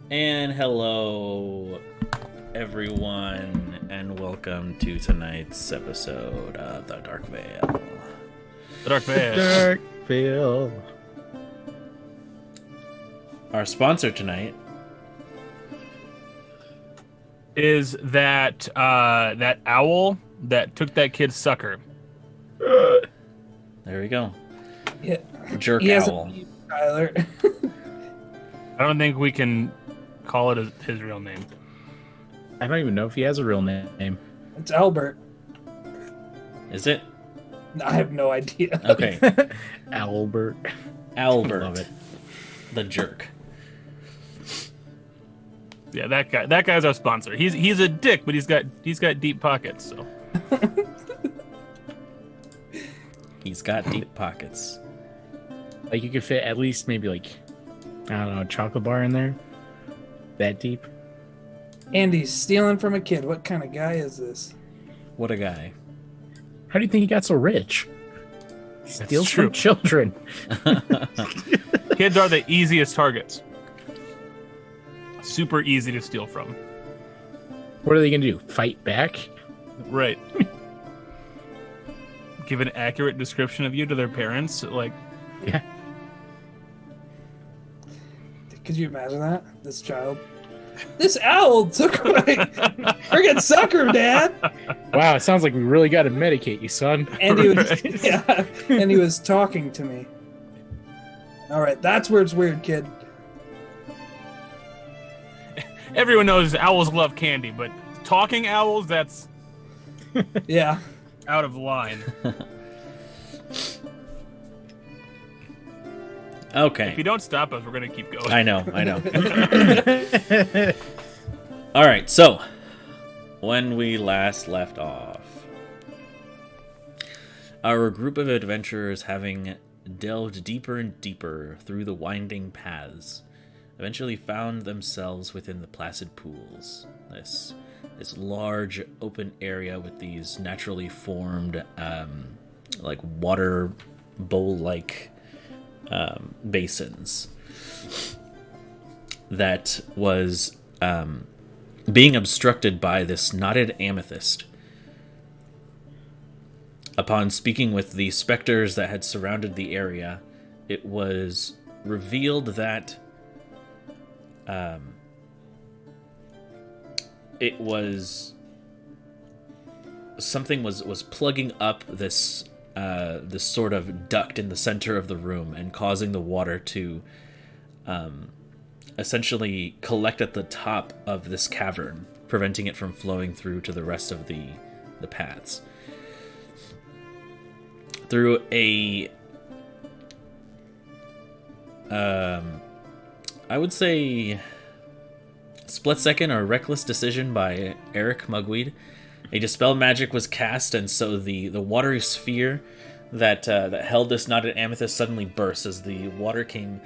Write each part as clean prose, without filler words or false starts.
And hello, everyone, and welcome to tonight's episode of The Dark Veil. The Dark Veil. Dark Veil. Our sponsor tonight Is that that owl that took that kid's sucker. There we go. Yeah. Jerk He has owl. a name, Tyler. I don't think we can call it his real name. I don't even know if he has a real name. It's Albert. Is it? I have no idea. Okay. Albert. Albert. Love it. The jerk. Yeah, that guy. That guy's our sponsor. He's a dick, but he's got deep pockets. So He's got deep pockets. Like you could fit at least maybe like, I don't know, a chocolate bar in there. That deep. Andy's stealing from a kid. What kind of guy is this? What a guy. How do you think he got so rich? Steals true. from children. kids are the easiest targets. Super easy to steal from. What are they gonna do? Fight back? Right. Give an accurate description of you to their parents. Like, Yeah. Could you imagine that? This child. This owl took my friggin' sucker, Dad. Wow, it sounds like we really got to medicate you, son. And he was, Right. yeah, and he was talking to me. All right, that's where it's weird, kid. everyone knows owls love candy, but talking owls, that's Yeah. out of line. Okay. If you don't stop us, we're gonna keep going. I know. All right, so when we last left off, our group of adventurers, having delved deeper and deeper through the winding paths, eventually found themselves within the Placid Pools. This large open area with these naturally formed, like water bowl-like basins that was being obstructed by this knotted amethyst. Upon speaking with the specters that had surrounded the area, it was revealed that it was something was plugging up this sort of duct in the center of the room and causing the water to essentially collect at the top of this cavern, preventing it from flowing through to the rest of the paths. Through a I would say split second or reckless decision by Eric Mugweed, a dispel magic was cast, and so the watery sphere that held this knotted amethyst suddenly burst as the water came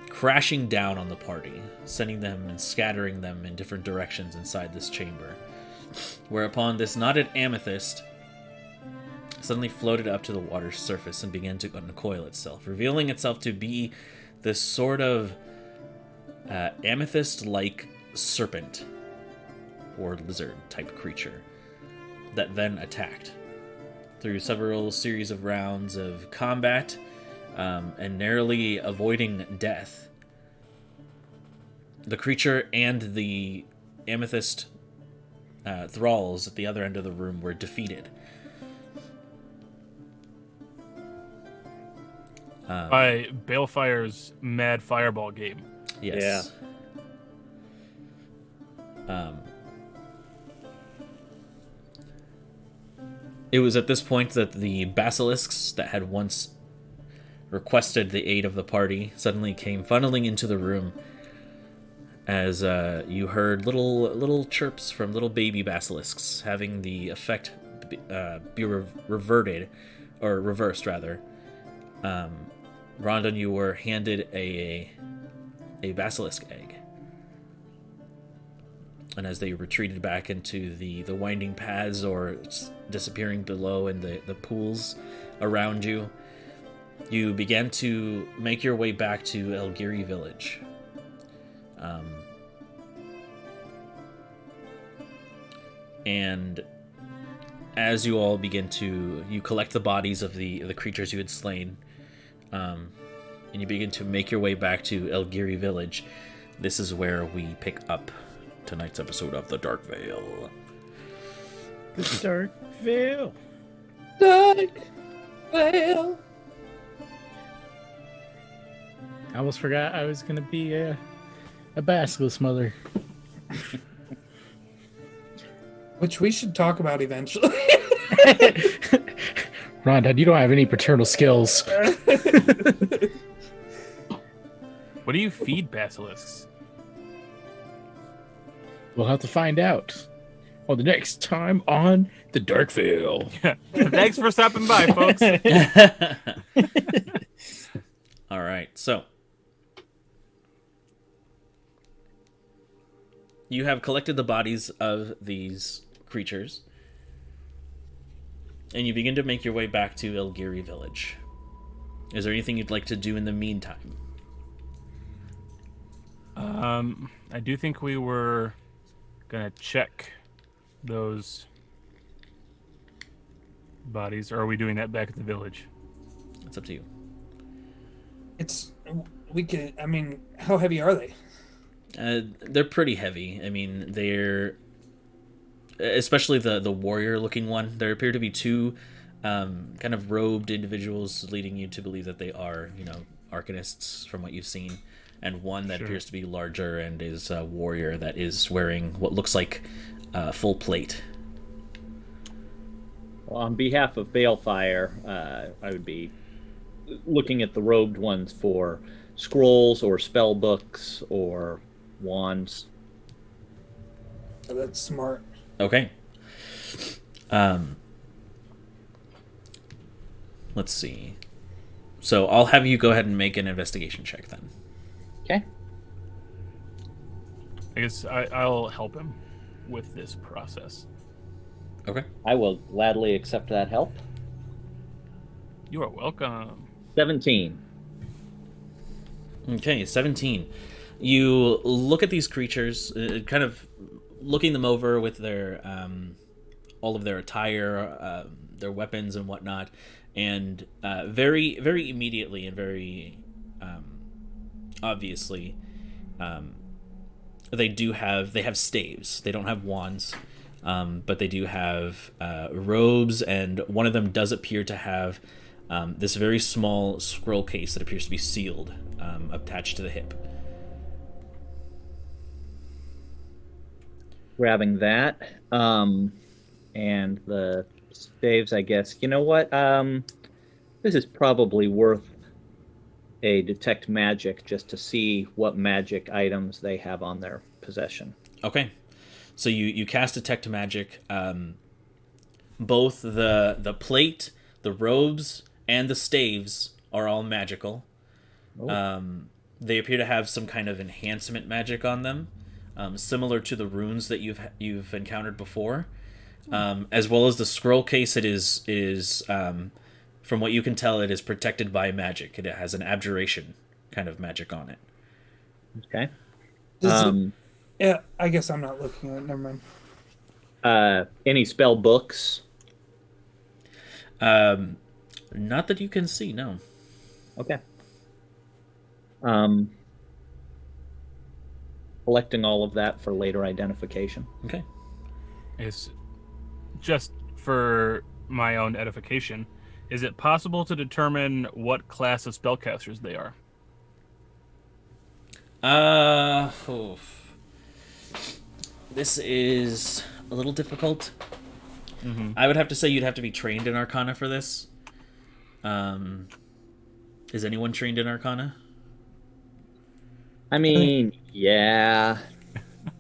crashing down on the party, sending them and scattering them in different directions inside this chamber. Whereupon this knotted amethyst suddenly floated up to the water's surface and began to uncoil itself, revealing itself to be this sort of amethyst-like serpent or lizard type creature that then attacked. Through several series of rounds of combat and narrowly avoiding death, the creature and the amethyst thralls at the other end of the room were defeated. By Balefire's Mad Fireball game. Yes. It was at this point that the basilisks that had once requested the aid of the party suddenly came funneling into the room, as you heard little chirps from little baby basilisks, having the effect be reverted, or reversed rather. Rondon, you were handed a basilisk egg. And as they retreated back into the winding paths or disappearing below in the pools around you, you began to make your way back to Elgiri village, And as you all begin to, you collect the bodies of the creatures you had slain, and you begin to make your way back to Elgiri Village. This is where we pick up tonight's episode of The Dark Veil. The Dark Veil. Dark Veil. I almost forgot I was gonna be a basilisk mother. Which we should talk about eventually. Rhonda, you don't have any paternal skills. What do you feed basilisks? We'll have to find out on the next time on The Dark Veil. Thanks for stopping by, folks. All right, so you have collected the bodies of these creatures, and you begin to make your way back to Elgiri Village. Is there anything you'd like to do in the meantime? I do think we were gonna check those bodies, or are we doing that back at the village? It's up to you. We could. I mean, how heavy are they? They're pretty heavy. I mean, they're especially the warrior-looking one. There appear to be two kind of robed individuals, leading you to believe that they are, arcanists from what you've seen, and one that appears to be larger and is a warrior that is wearing what looks like full plate. Well, on behalf of Balefire, I would be looking at the robed ones for scrolls or spell books or wands. Oh, that's smart. Okay. Let's see. So I'll have you go ahead and make an investigation check then. Okay. I guess I'll help him with this process. Okay. I will gladly accept that help. You are welcome. 17. Okay, 17. You look at these creatures, kind of looking them over with their all of their attire, their weapons and whatnot, and very, very immediately and very obviously, they have staves. They don't have wands, but they do have robes, and one of them does appear to have this very small scroll case that appears to be sealed, attached to the hip. Grabbing that. And the staves, I guess. You know what? This is probably worth a detect magic just to see what magic items they have on their possession. Okay. So you cast detect magic. Both the plate, the robes, and the staves are all magical. Oh. They appear to have some kind of enhancement magic on them, similar to the runes that you've encountered before, as well as the scroll case. It is from what you can tell, it is protected by magic. It has an abjuration kind of magic on it. Okay. Yeah, I guess I'm not looking at it. Never mind. Any spell books? Not that you can see, no. Okay. Collecting all of that for later identification. Okay. Is just for my own edification, is it possible to determine what class of spellcasters they are? This is a little difficult. Mm-hmm. I would have to say you'd have to be trained in Arcana for this. Is anyone trained in Arcana? I mean, yeah.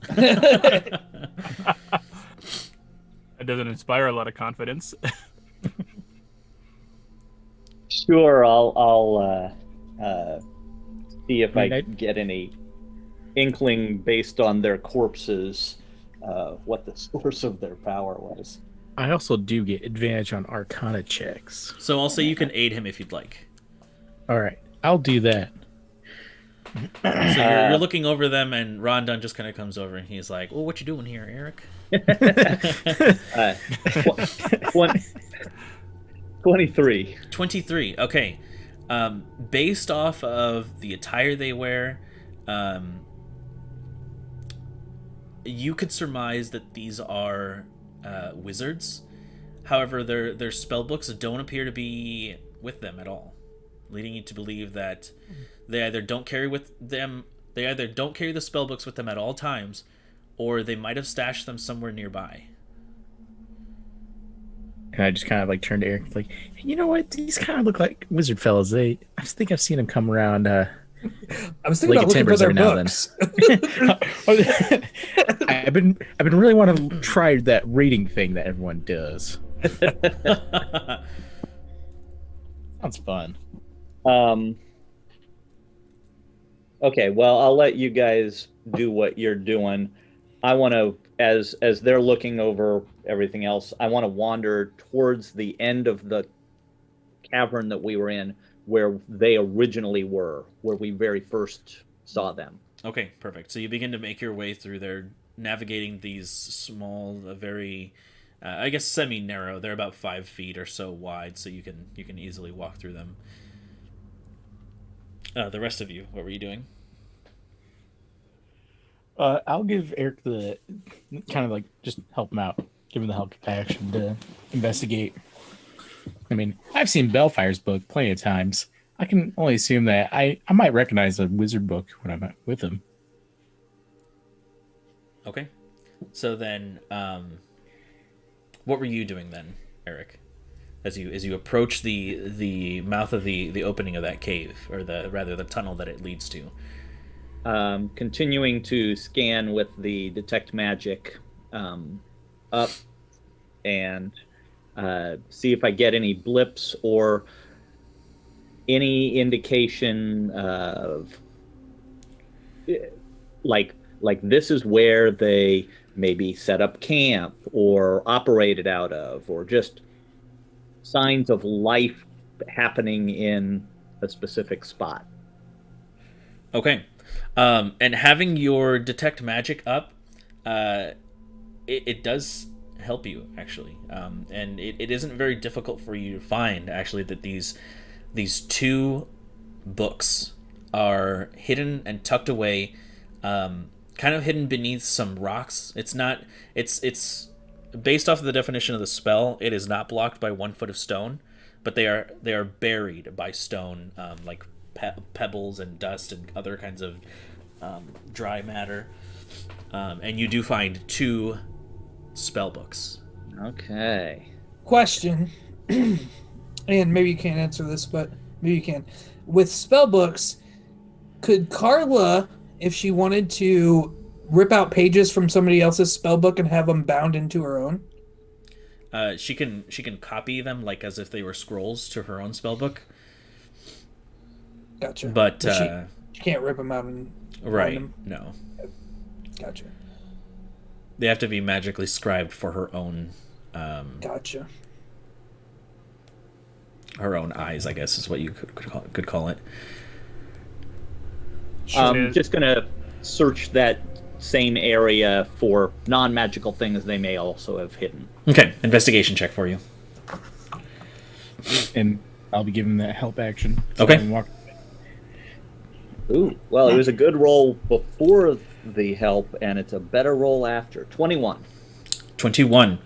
It doesn't inspire a lot of confidence. Sure, I'll see if I get any inkling based on their corpses, what the source of their power was. I also do get advantage on Arcana checks. So I'll say you can aid him if you'd like. All right, I'll do that. So you're looking over them, and Rondon just kind of comes over, and he's like, "Well, what you doing here, Eric?" 23. 23. Okay. Based off of the attire they wear, you could surmise that these are wizards. However, their spell books don't appear to be with them at all, leading you to believe that they either don't carry the spell books with them at all times, or they might have stashed them somewhere nearby. And I just kind of like turned to Eric, like, you know what? These kind of look like wizard fellas. I just think I've seen them come around. I was thinking about looking for their books. I've been really wanting to try that reading thing that everyone does. Sounds fun. Okay, well, I'll let you guys do what you're doing. I want to, as they're looking over everything else, I want to wander towards the end of the cavern that we were in, where they originally were, where we very first saw them. Okay, perfect. So you begin to make your way through there, navigating these small, very, I guess semi-narrow. They're about 5 feet or so wide, so you can easily walk through them. The rest of you, what were you doing? I'll give Eric the kind of like just help him out, give him the help action to investigate. I mean, I've seen Bellfire's book plenty of times. I can only assume that I might recognize a wizard book when I'm with him. Okay. So then, what were you doing then, Eric? As you approach the mouth of the opening of that cave, or the tunnel that it leads to. Continuing to scan with the detect magic up and see if I get any blips or any indication of like this is where they maybe set up camp or operated out of, or just signs of life happening in a specific spot. Okay. And having your detect magic up, it does help you, actually. And it isn't very difficult for you to find, actually, that these 2 books are hidden and tucked away, kind of hidden beneath some rocks. It's based off of the definition of the spell, it is not blocked by 1 foot of stone, but they are buried by stone, like pebbles and dust and other kinds of dry matter, and you do find 2 spell books. Okay. Question, and maybe you can't answer this, but maybe you can. With spell books, could Carla, if she wanted to, rip out pages from somebody else's spell book and have them bound into her own? She can copy them like as if they were scrolls to her own spell book. Gotcha. But she can't rip them out and right, them? no. Gotcha. They have to be magically scribed for her own. Gotcha. Her own eyes, I guess, is what you could call it. I'm just gonna search that same area for non-magical things they may also have hidden. Okay, investigation check for you. And I'll be giving that help action. Okay. And walk. Ooh, well, it was a good roll before the help, and it's a better roll after. 21. 21.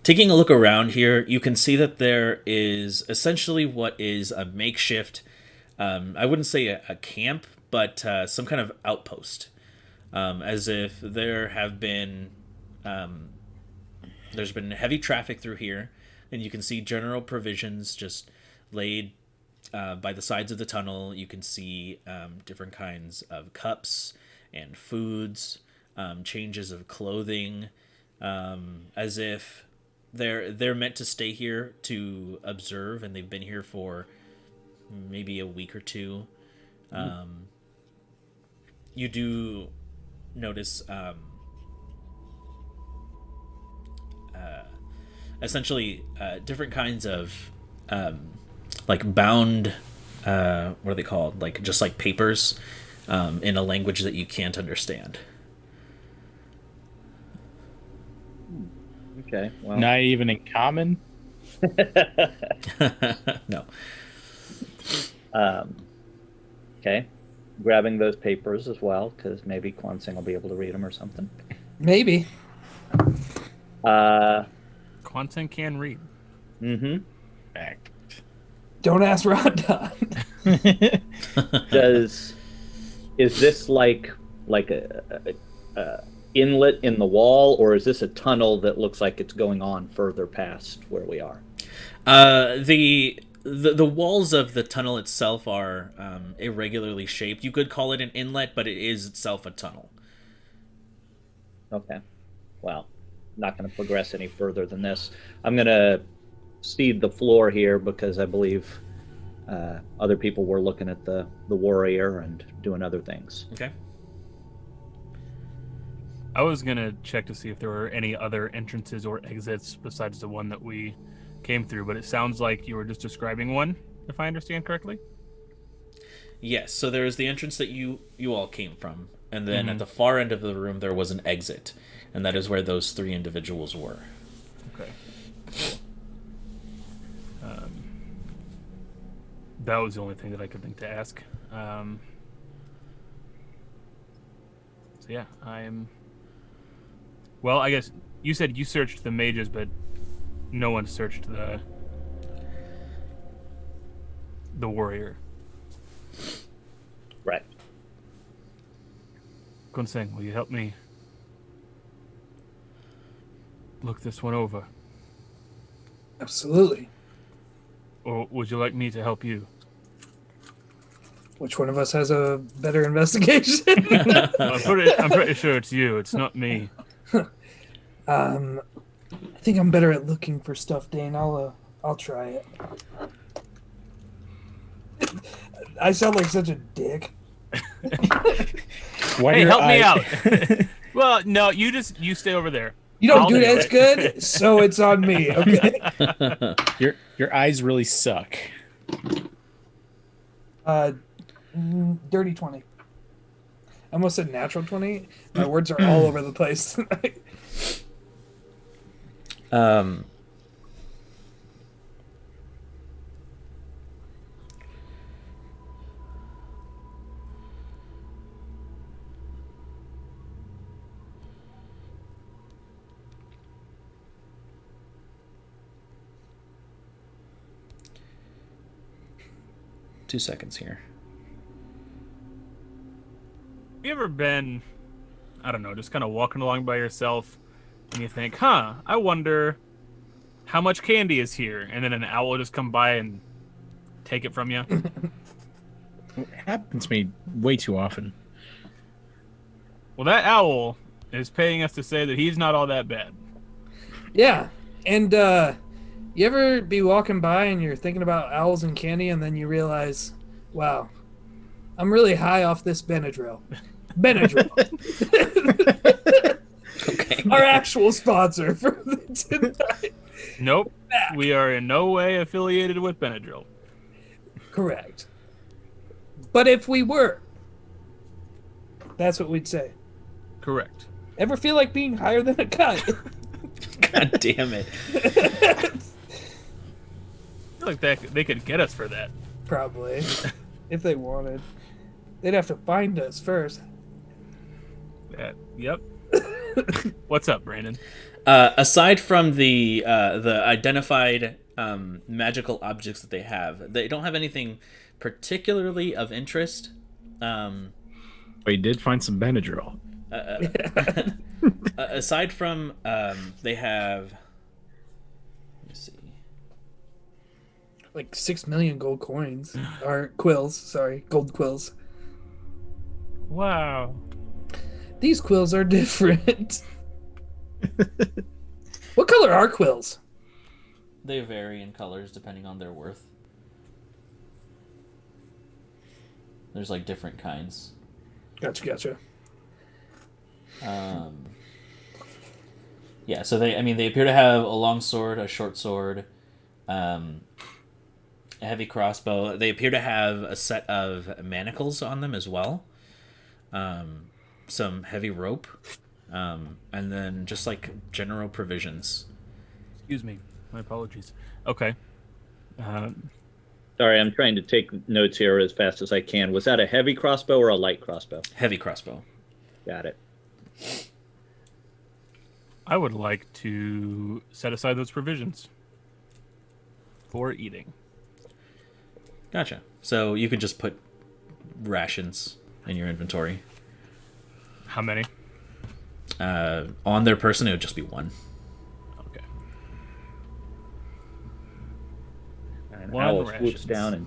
Taking a look around here, you can see that there is essentially what is a makeshift, I wouldn't say a camp, but some kind of outpost. As if there have been, there's been heavy traffic through here, and you can see general provisions just laid by the sides of the tunnel. You can see different kinds of cups and foods, changes of clothing, as if they're meant to stay here to observe, and they've been here for maybe a week or 2. You do notice essentially different kinds of like bound what are they called? Like just like papers in a language that you can't understand. Okay. Well. Not even in common. No. Okay. Grabbing those papers as well, because maybe Kwansing will be able to read them or something. Maybe. Quantin can read. Mm-hmm. Fact. Don't ask Rondon. Is this like a inlet in the wall, or is this a tunnel that looks like it's going on further past where we are? The walls of the tunnel itself are irregularly shaped. You could call it an inlet, but it is itself a tunnel. Okay. Well, not going to progress any further than this. I'm going to cede the floor here because I believe other people were looking at the warrior and doing other things. Okay. I was gonna check to see if there were any other entrances or exits besides the one that we came through, but it sounds like you were just describing one, if I understand correctly. Yes, so there is the entrance that you all came from, and then at the far end of the room there was an exit, and that is where those three individuals were. Okay. That was the only thing that I could think to ask. So yeah, Well, I guess you said you searched the mages, but no one searched the warrior. Right. Gunseng, will you help me look this one over? Absolutely. Or would you like me to help you? Which one of us has a better investigation? I'm pretty sure it's you. It's not me. I think I'm better at looking for stuff, Dane. I'll try it. I sound like such a dick. Hey, help me out. Well, no, you stay over there. You don't I'll do it do as it. good, so it's on me. Okay. Your eyes really suck. Dirty 20. I almost said natural 20. My words are all over the place tonight. 2 seconds here. Have you ever been, I don't know, just kind of walking along by yourself and you think, I wonder how much candy is here? And then an owl will just come by and take it from you? It happens to me way too often. Well, that owl is paying us to say that he's not all that bad. Yeah. And you ever be walking by and you're thinking about owls and candy and then you realize, wow, I'm really high off this Benadryl. Benadryl. Okay. Our actual sponsor for tonight. Nope. We are in no way affiliated with Benadryl. Correct. But if we were, that's what we'd say. Correct. Ever feel like being higher than a kite? God damn it. I feel like they could get us for that. Probably. If they wanted. They'd have to find us first. Yep. What's up, Brandon? Aside from the identified magical objects that they don't have anything particularly of interest. But you did find some Benadryl. Aside from they have, let me see, Like 6 million gold coins. Or quills, sorry. Gold quills. Wow. These quills are different. What color are quills? they vary in colors depending on their worth. There's like different kinds. Gotcha. Yeah, so they appear to have a long sword, a short sword, A heavy crossbow. They appear to have a set of manacles on them as well. Some heavy rope. And then just like general provisions. Excuse me. My apologies. Okay. Sorry, I'm trying to take notes here as fast as I can. Was that a heavy crossbow or a light crossbow? Heavy crossbow. Got it. I would like to set aside those provisions for eating. Gotcha. So you could just put rations in your inventory. How many? On their person, it would just be one. Okay. An One owl rations. swoops down and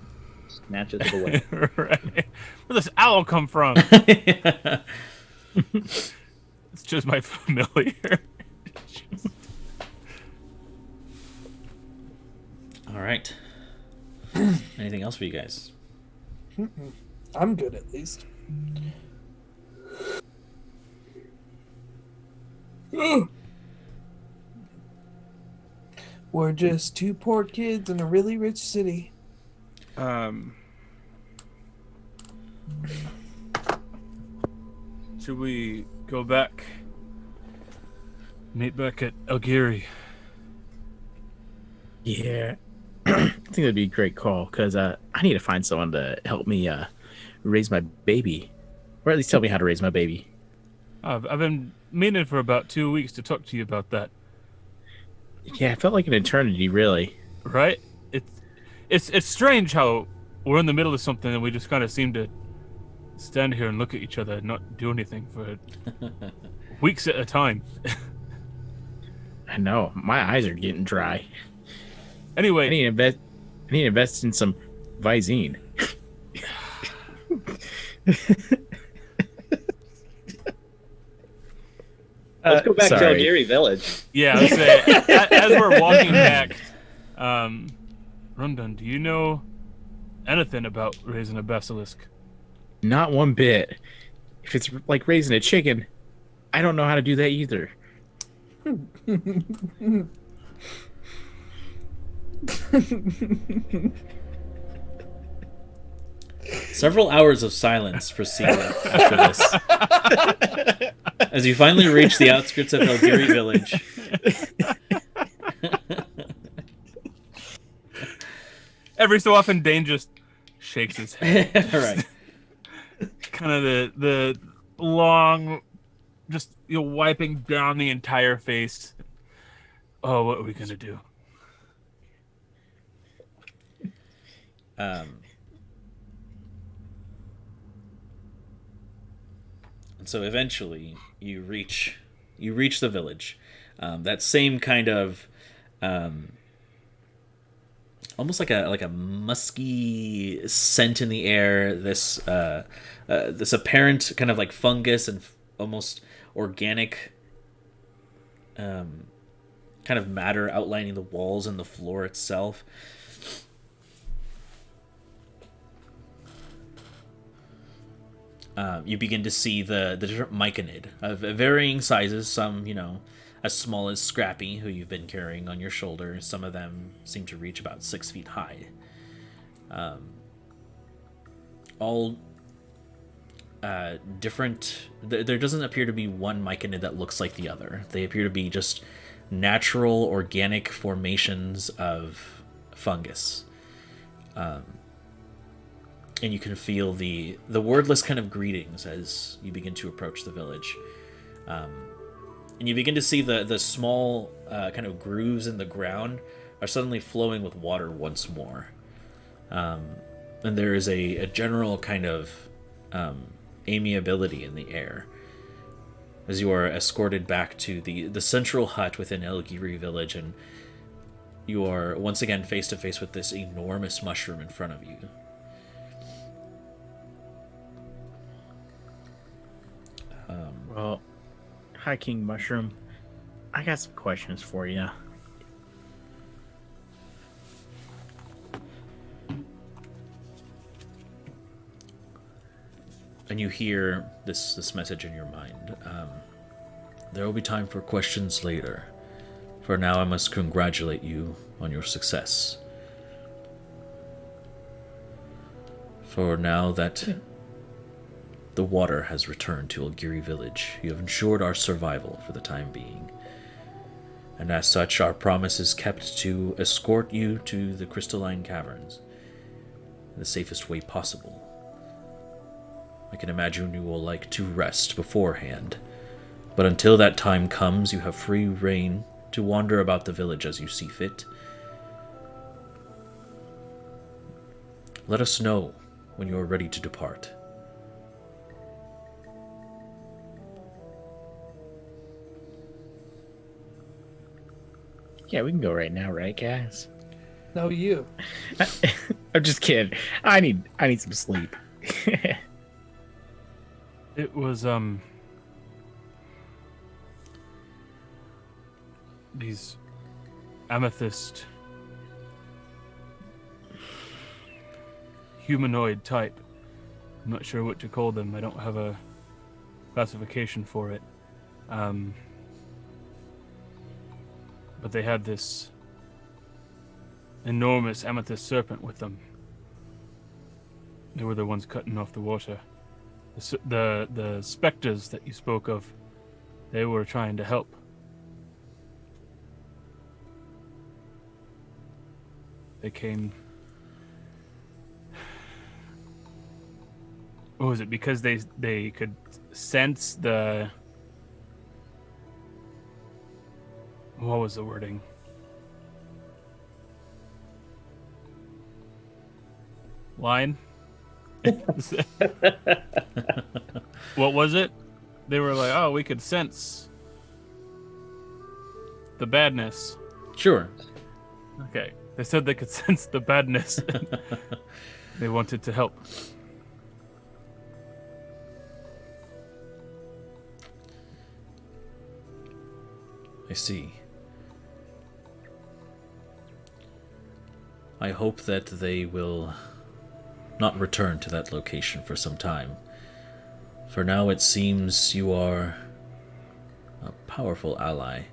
snatches it away. Right. Where'd this owl come from? It's just my familiar. All right. Anything else for you guys? I'm good at least. We're just two poor kids in a really rich city. Should we go back? Meet back at Algiri. Yeah. I think that'd be a great call because I need to find someone to help me raise my baby, or at least tell me how to raise my baby. I've been meaning for about 2 weeks to talk to you about that. Yeah, it felt like an eternity, really. Right? It's strange how we're in the middle of something and we just kind of seem to stand here and look at each other and not do anything for weeks at a time. I know my eyes are getting dry. Anyway, I need to invest in some Visine. Let's go back to sorry. Algiri Village. yeah, let's say, as we're walking back, Rundan, do you know anything about raising a basilisk? Not one bit. If it's like raising a chicken, I don't know how to do that either. Several hours of silence proceed after this. As you finally reach the outskirts of Algiri village. Every so often, Dane just shakes his head. Right. Kind of the long, just wiping down the entire face. Oh, what are we gonna do? And so eventually you reach the village. That same kind of almost like a musky scent in the air. This apparent kind of like fungus and almost organic kind of matter outlining the walls and the floor itself. You begin to see the different myconid of varying sizes. Some, as small as Scrappy, who you've been carrying on your shoulder. Some of them seem to reach about 6 feet high. All different. There doesn't appear to be one myconid that looks like the other. They appear to be just natural, organic formations of fungus. And you can feel the wordless kind of greetings as you begin to approach the village. And you begin to see the small kind of grooves in the ground are suddenly flowing with water once more. And there is a general kind of amiability in the air as you are escorted back to the central hut within Algiri village, and you are once again face to face with this enormous mushroom in front of you. Well, hi, King Mushroom. I got some questions for you. And you hear this message in your mind. There will be time for questions later. For now, I must congratulate you on your success. For now that the water has returned to Algiri village, you have ensured our survival for the time being. And as such, our promise is kept to escort you to the crystalline caverns in the safest way possible. I can imagine you will like to rest beforehand, but until that time comes, you have free rein to wander about the village as you see fit. Let us know when you are ready to depart. Yeah, we can go right now, right, guys? No, you. I'm just kidding. I need some sleep. It was these amethyst humanoid type. I'm not sure what to call them. I don't have a classification for it. But they had this enormous amethyst serpent with them. They were the ones cutting off the water. The specters that you spoke of, they were trying to help. They came... What was it? Because they could sense the... What was the wording? Line? What was it? They were like, oh, we could sense the badness. Sure. Okay. They said they could sense the badness. They wanted to help. I see. I hope that they will not return to that location for some time. For now, it seems you are a powerful ally,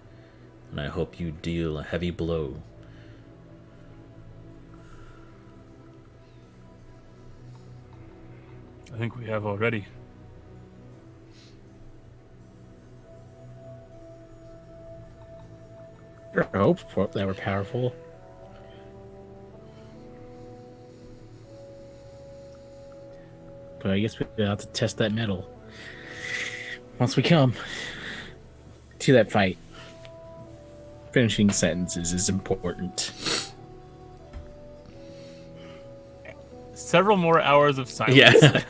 and I hope you deal a heavy blow. I think we have already. I hope they were powerful. But I guess we'll have to test that metal once we come to that fight. Finishing sentences is important. Several more hours of silence. Yeah.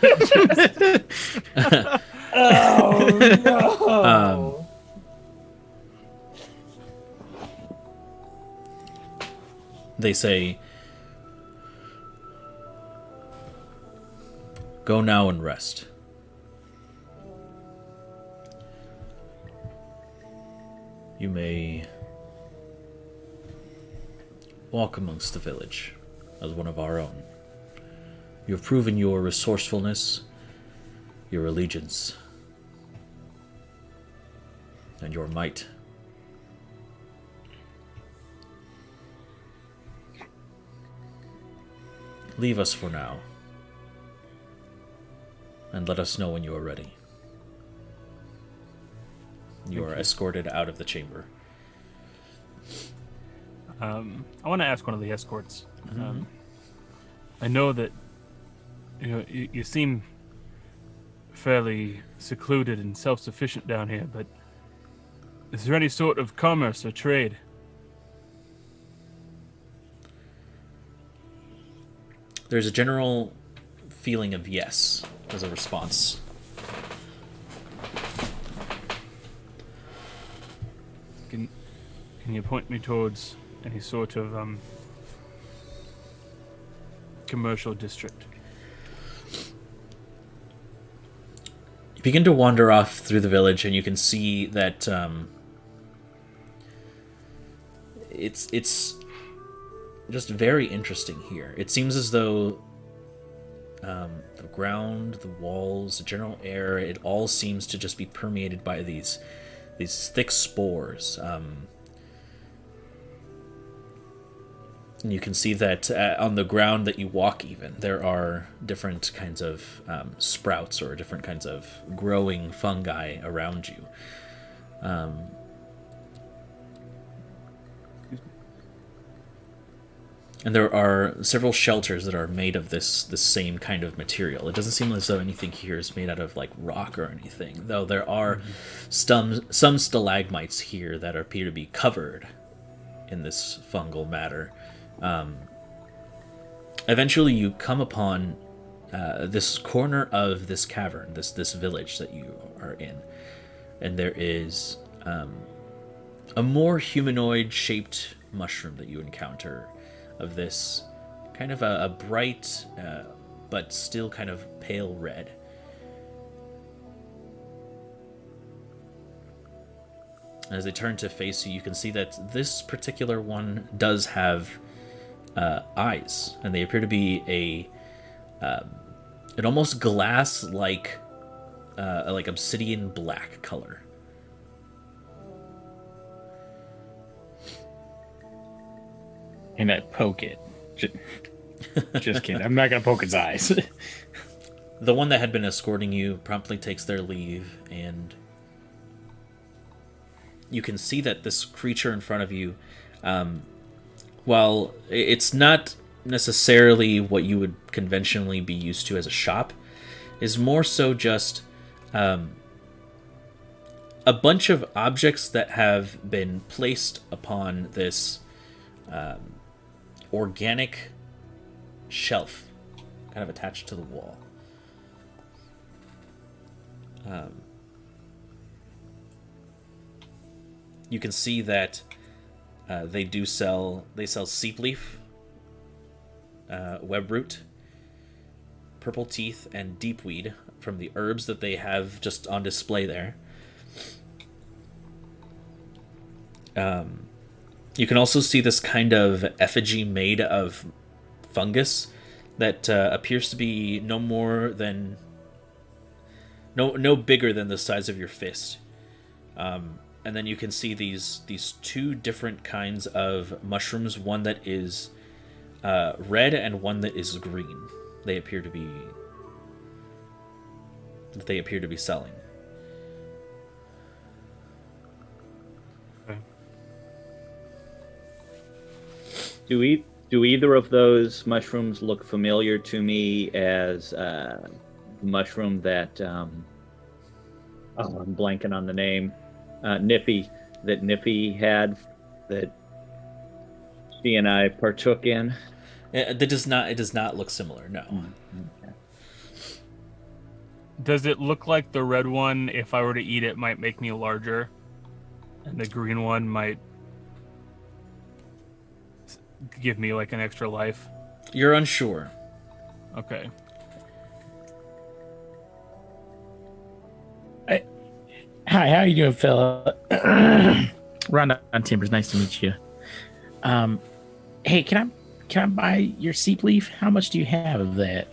Oh no! They say, "Go now and rest." You may walk amongst the village as one of our own. You have proven your resourcefulness, your allegiance, and your might. Leave us for now, and let us know when you are ready. You are escorted out of the chamber. I want to ask one of the escorts. I know that you seem fairly secluded and self-sufficient down here, but is there any sort of commerce or trade? There's a general feeling of yes as a response. Can you point me towards any sort of commercial district? You begin to wander off through the village, and you can see that it's just very interesting here. It seems as though the ground, the walls, the general air, it all seems to just be permeated by these thick spores. And you can see that on the ground that you walk, even there are different kinds of sprouts or different kinds of growing fungi around you. And there are several shelters that are made of this same kind of material. It doesn't seem as though anything here is made out of like rock or anything, though there are some stalagmites here that appear to be covered in this fungal matter. Eventually, you come upon this corner of this cavern, this village that you are in, and there is a more humanoid-shaped mushroom that you encounter, of this kind of a bright but still kind of pale red. As they turn to face you, you can see that this particular one does have eyes, and they appear to be an almost glass-like, like obsidian black color. And I poke it. Just kidding. I'm not gonna poke its eyes. The one that had been escorting you promptly takes their leave, and you can see that this creature in front of you, while it's not necessarily what you would conventionally be used to as a shop, is more so just a bunch of objects that have been placed upon this organic shelf, kind of attached to the wall. You can see that they sell seep leaf, web root, purple teeth, and deep weed from the herbs that they have just on display there. You can also see this kind of effigy made of fungus that appears to be no bigger than the size of your fist. And then you can see these two different kinds of mushrooms, one that is red and one that is green. They appear to be selling. Do either of those mushrooms look familiar to me as the mushroom that I'm blanking on the name, Nippy had, that she and I partook in? It does not look similar, no. Okay. Does it look like the red one, if I were to eat it, might make me larger, and the green one might give me like an extra life? You're unsure. Okay. Hi, how you doing, fella? Ron on Timbers, nice to meet you. Hey, can I buy your seep leaf? How much do you have of that?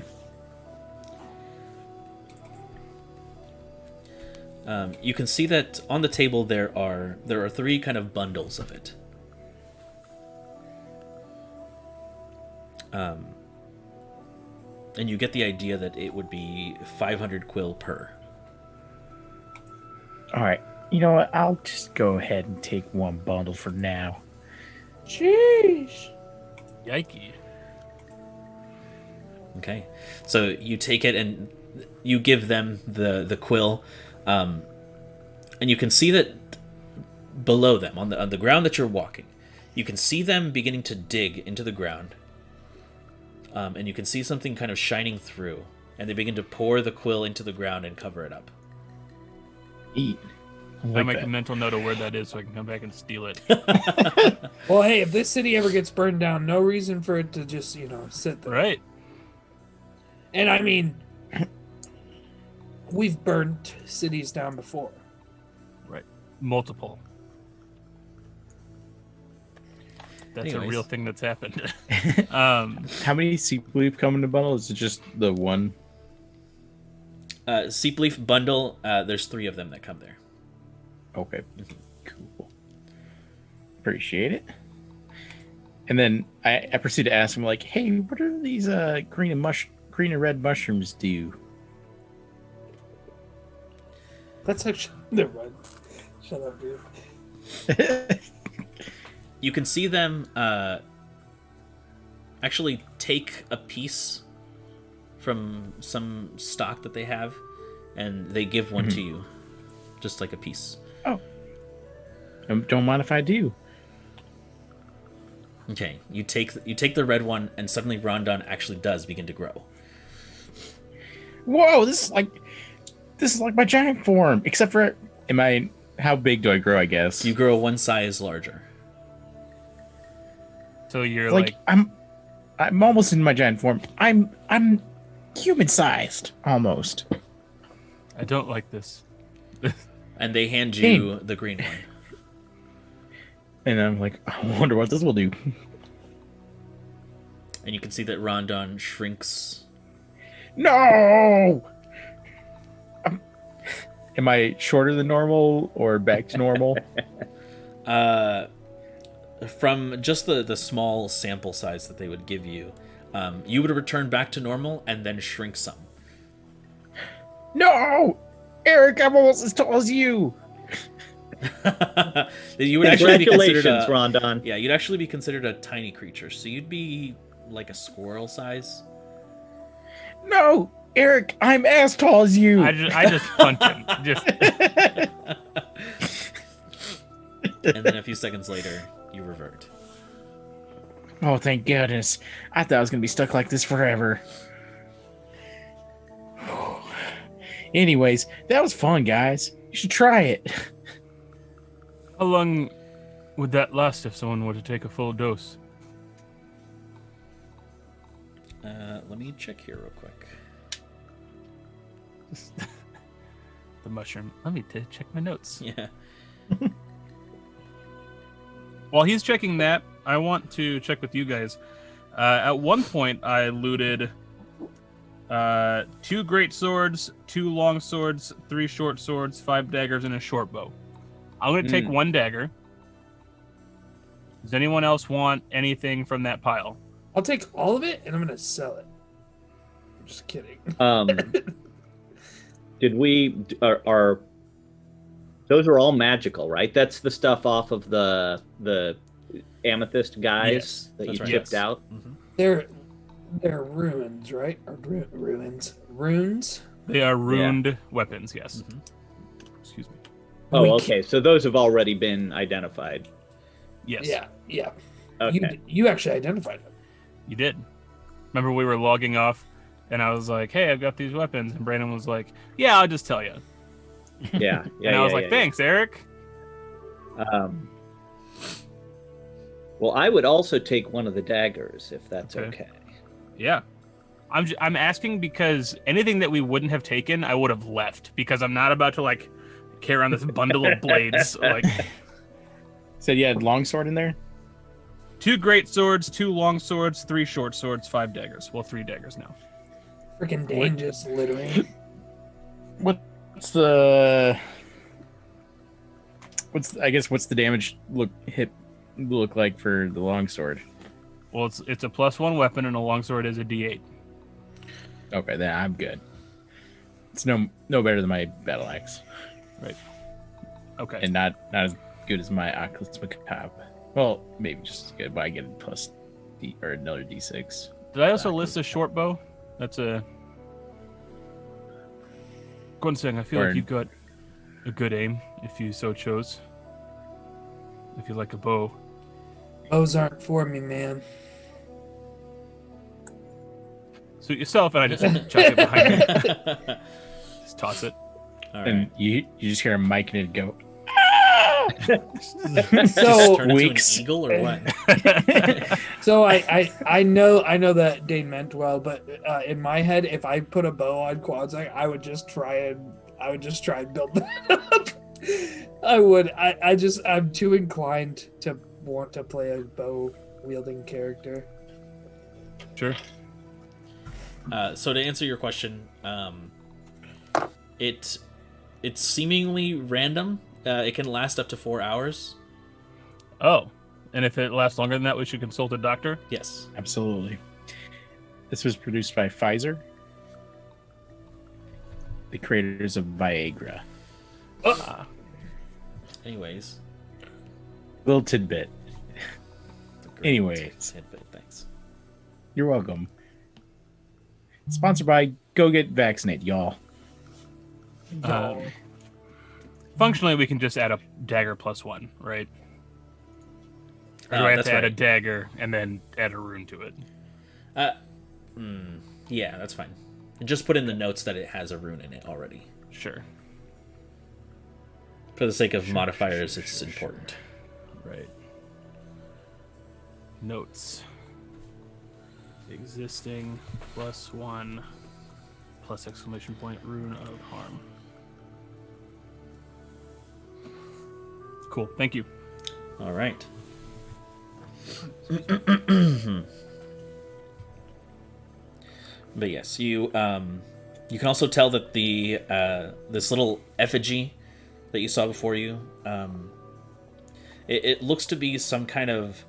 You can see that on the table there are 3 kind of bundles of it. And you get the idea that it would be 500 quill per. All right. You know what? I'll just go ahead and take one bundle for now. Jeez. Yikey. Okay, so you take it and you give them the quill, and you can see that below them on the ground that you're walking, you can see them beginning to dig into the ground, and you can see something kind of shining through, and they begin to pour the quill into the ground and cover it up. Eat. I make a mental note of where that is so I can come back and steal it. Well, hey, if this city ever gets burned down, no reason for it to just, sit there. Right. And I mean, we've burned cities down before. Right. Multiple. That's Anyways. a real thing that's happened. How many seep leaf come in a bundle? Is it just the one? Seep leaf bundle, there's 3 of them that come there. Okay. Cool. Appreciate it. And then I proceed to ask him, like, hey, what do these green and red mushrooms do? That's actually never mind. Shut up, dude. You can see them actually take a piece from some stock that they have, and they give one to you, just like a piece. Oh. Don't mind if I do. Okay, you take the red one, and suddenly Rondon actually does begin to grow. Whoa, this is like my giant form. Except for, how big do I grow, I guess? You grow one size larger. So you're like I'm almost in my giant form. I'm human sized almost. I don't like this. And they hand you the green one. And I'm like, I wonder what this will do. And you can see that Rondon shrinks. No! Am I shorter than normal or back to normal? From just the small sample size that they would give you, you would return back to normal and then shrink some. No! Eric, I'm almost as tall as you! You would actually be considered Rondon. Yeah, you'd actually be considered a tiny creature, so you'd be like a squirrel size. No! Eric, I'm as tall as you! I just punch him. Just And then a few seconds later, you revert. Oh, thank goodness. I thought I was going to be stuck like this forever. Anyways, that was fun, guys. You should try it. how long would that last if someone were to take a full dose? Let me check here real quick. The mushroom. Let me check my notes. Yeah. While he's checking that, I want to check with you guys. At one point, I looted 2 great swords, 2 long swords, 3 short swords, 5 daggers, and a short bow. I'm going to take 1 dagger. Does anyone else want anything from that pile? I'll take all of it and I'm gonna sell it. I'm just kidding. Did we are those are all magical, right? That's the stuff off of the amethyst guys Yes, that that's you right. chipped Yes. out. Mm-hmm. They're ruins, right? Or runes. They are ruined weapons, yes. Mhm. Excuse me. Oh, okay. So those have already been identified. Yes. Yeah. Okay. You actually identified them. You did. Remember we were logging off, and I was like, hey, I've got these weapons. And Brandon was like, yeah, I'll just tell you. Yeah. And I was like, thanks, Eric. Well, I would also take one of the daggers if that's okay. Yeah. I'm asking because anything that we wouldn't have taken, I would have left, because I'm not about to, like, carry around this bundle of blades. Like, Said you had longsword in there? 2 great swords, 2 long swords, 3 short swords, 5 daggers. Well, 3 daggers now. Freaking Dane just littering. What's the damage look like for the longsword? Well, it's a +1 weapon, and a longsword is a D8. Okay, then I'm good. It's no better than my battle axe, Right. Okay. and not as good as my Oculus Macabre. Well, maybe just as good, but I get another D6. Did I also list a short bow? That's a... Go on, saying I feel like you've got a good aim, if you so chose. If you like a bow. Bows aren't for me, man. Suit yourself, and I just chuck it behind me. Just toss it. All right. And you just hear a mic and it go. So Turn into weeks. an eagle or what? So I know that Dane meant well, but in my head, if I put a bow on Quadzai, I would just try and build that up. I would. I'm too inclined to want to play a bow wielding character. Sure. So to answer your question, it's seemingly random. It can last up to 4 hours. Oh. And if it lasts longer than that, we should consult a doctor. Yes. Absolutely. This was produced by Pfizer, the creators of Viagra. Anyways. Little tidbit. Great Anyways. tidbit, thanks. You're welcome. Sponsored by Go Get Vaccinated, y'all. Functionally, we can just add a dagger +1, right? Or do I have That's to add a right. dagger and then add a rune to it? Yeah, that's fine. And just put in the notes that it has a rune in it already. Sure. For the sake of modifiers, it's important. Right. Notes. Existing +1 plus exclamation point rune of harm. Cool. Thank you. All right. But yes, you can also tell that the this little effigy that you saw before you, it looks to be some kind of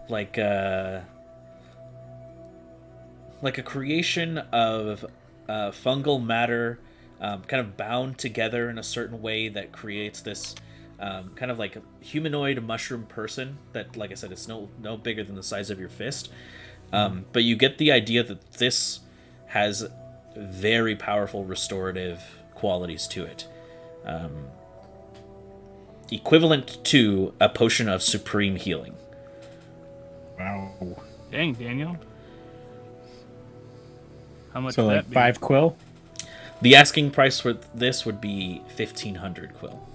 like a creation of fungal matter, kind of bound together in a certain way that creates this kind of like a humanoid mushroom person that, like I said, it's no bigger than the size of your fist. But you get the idea that this has very powerful restorative qualities to it. Equivalent to a potion of supreme healing. Wow. Dang, Daniel. How much So would like that be? 5 quill? The asking price for this would be 1,500 quill.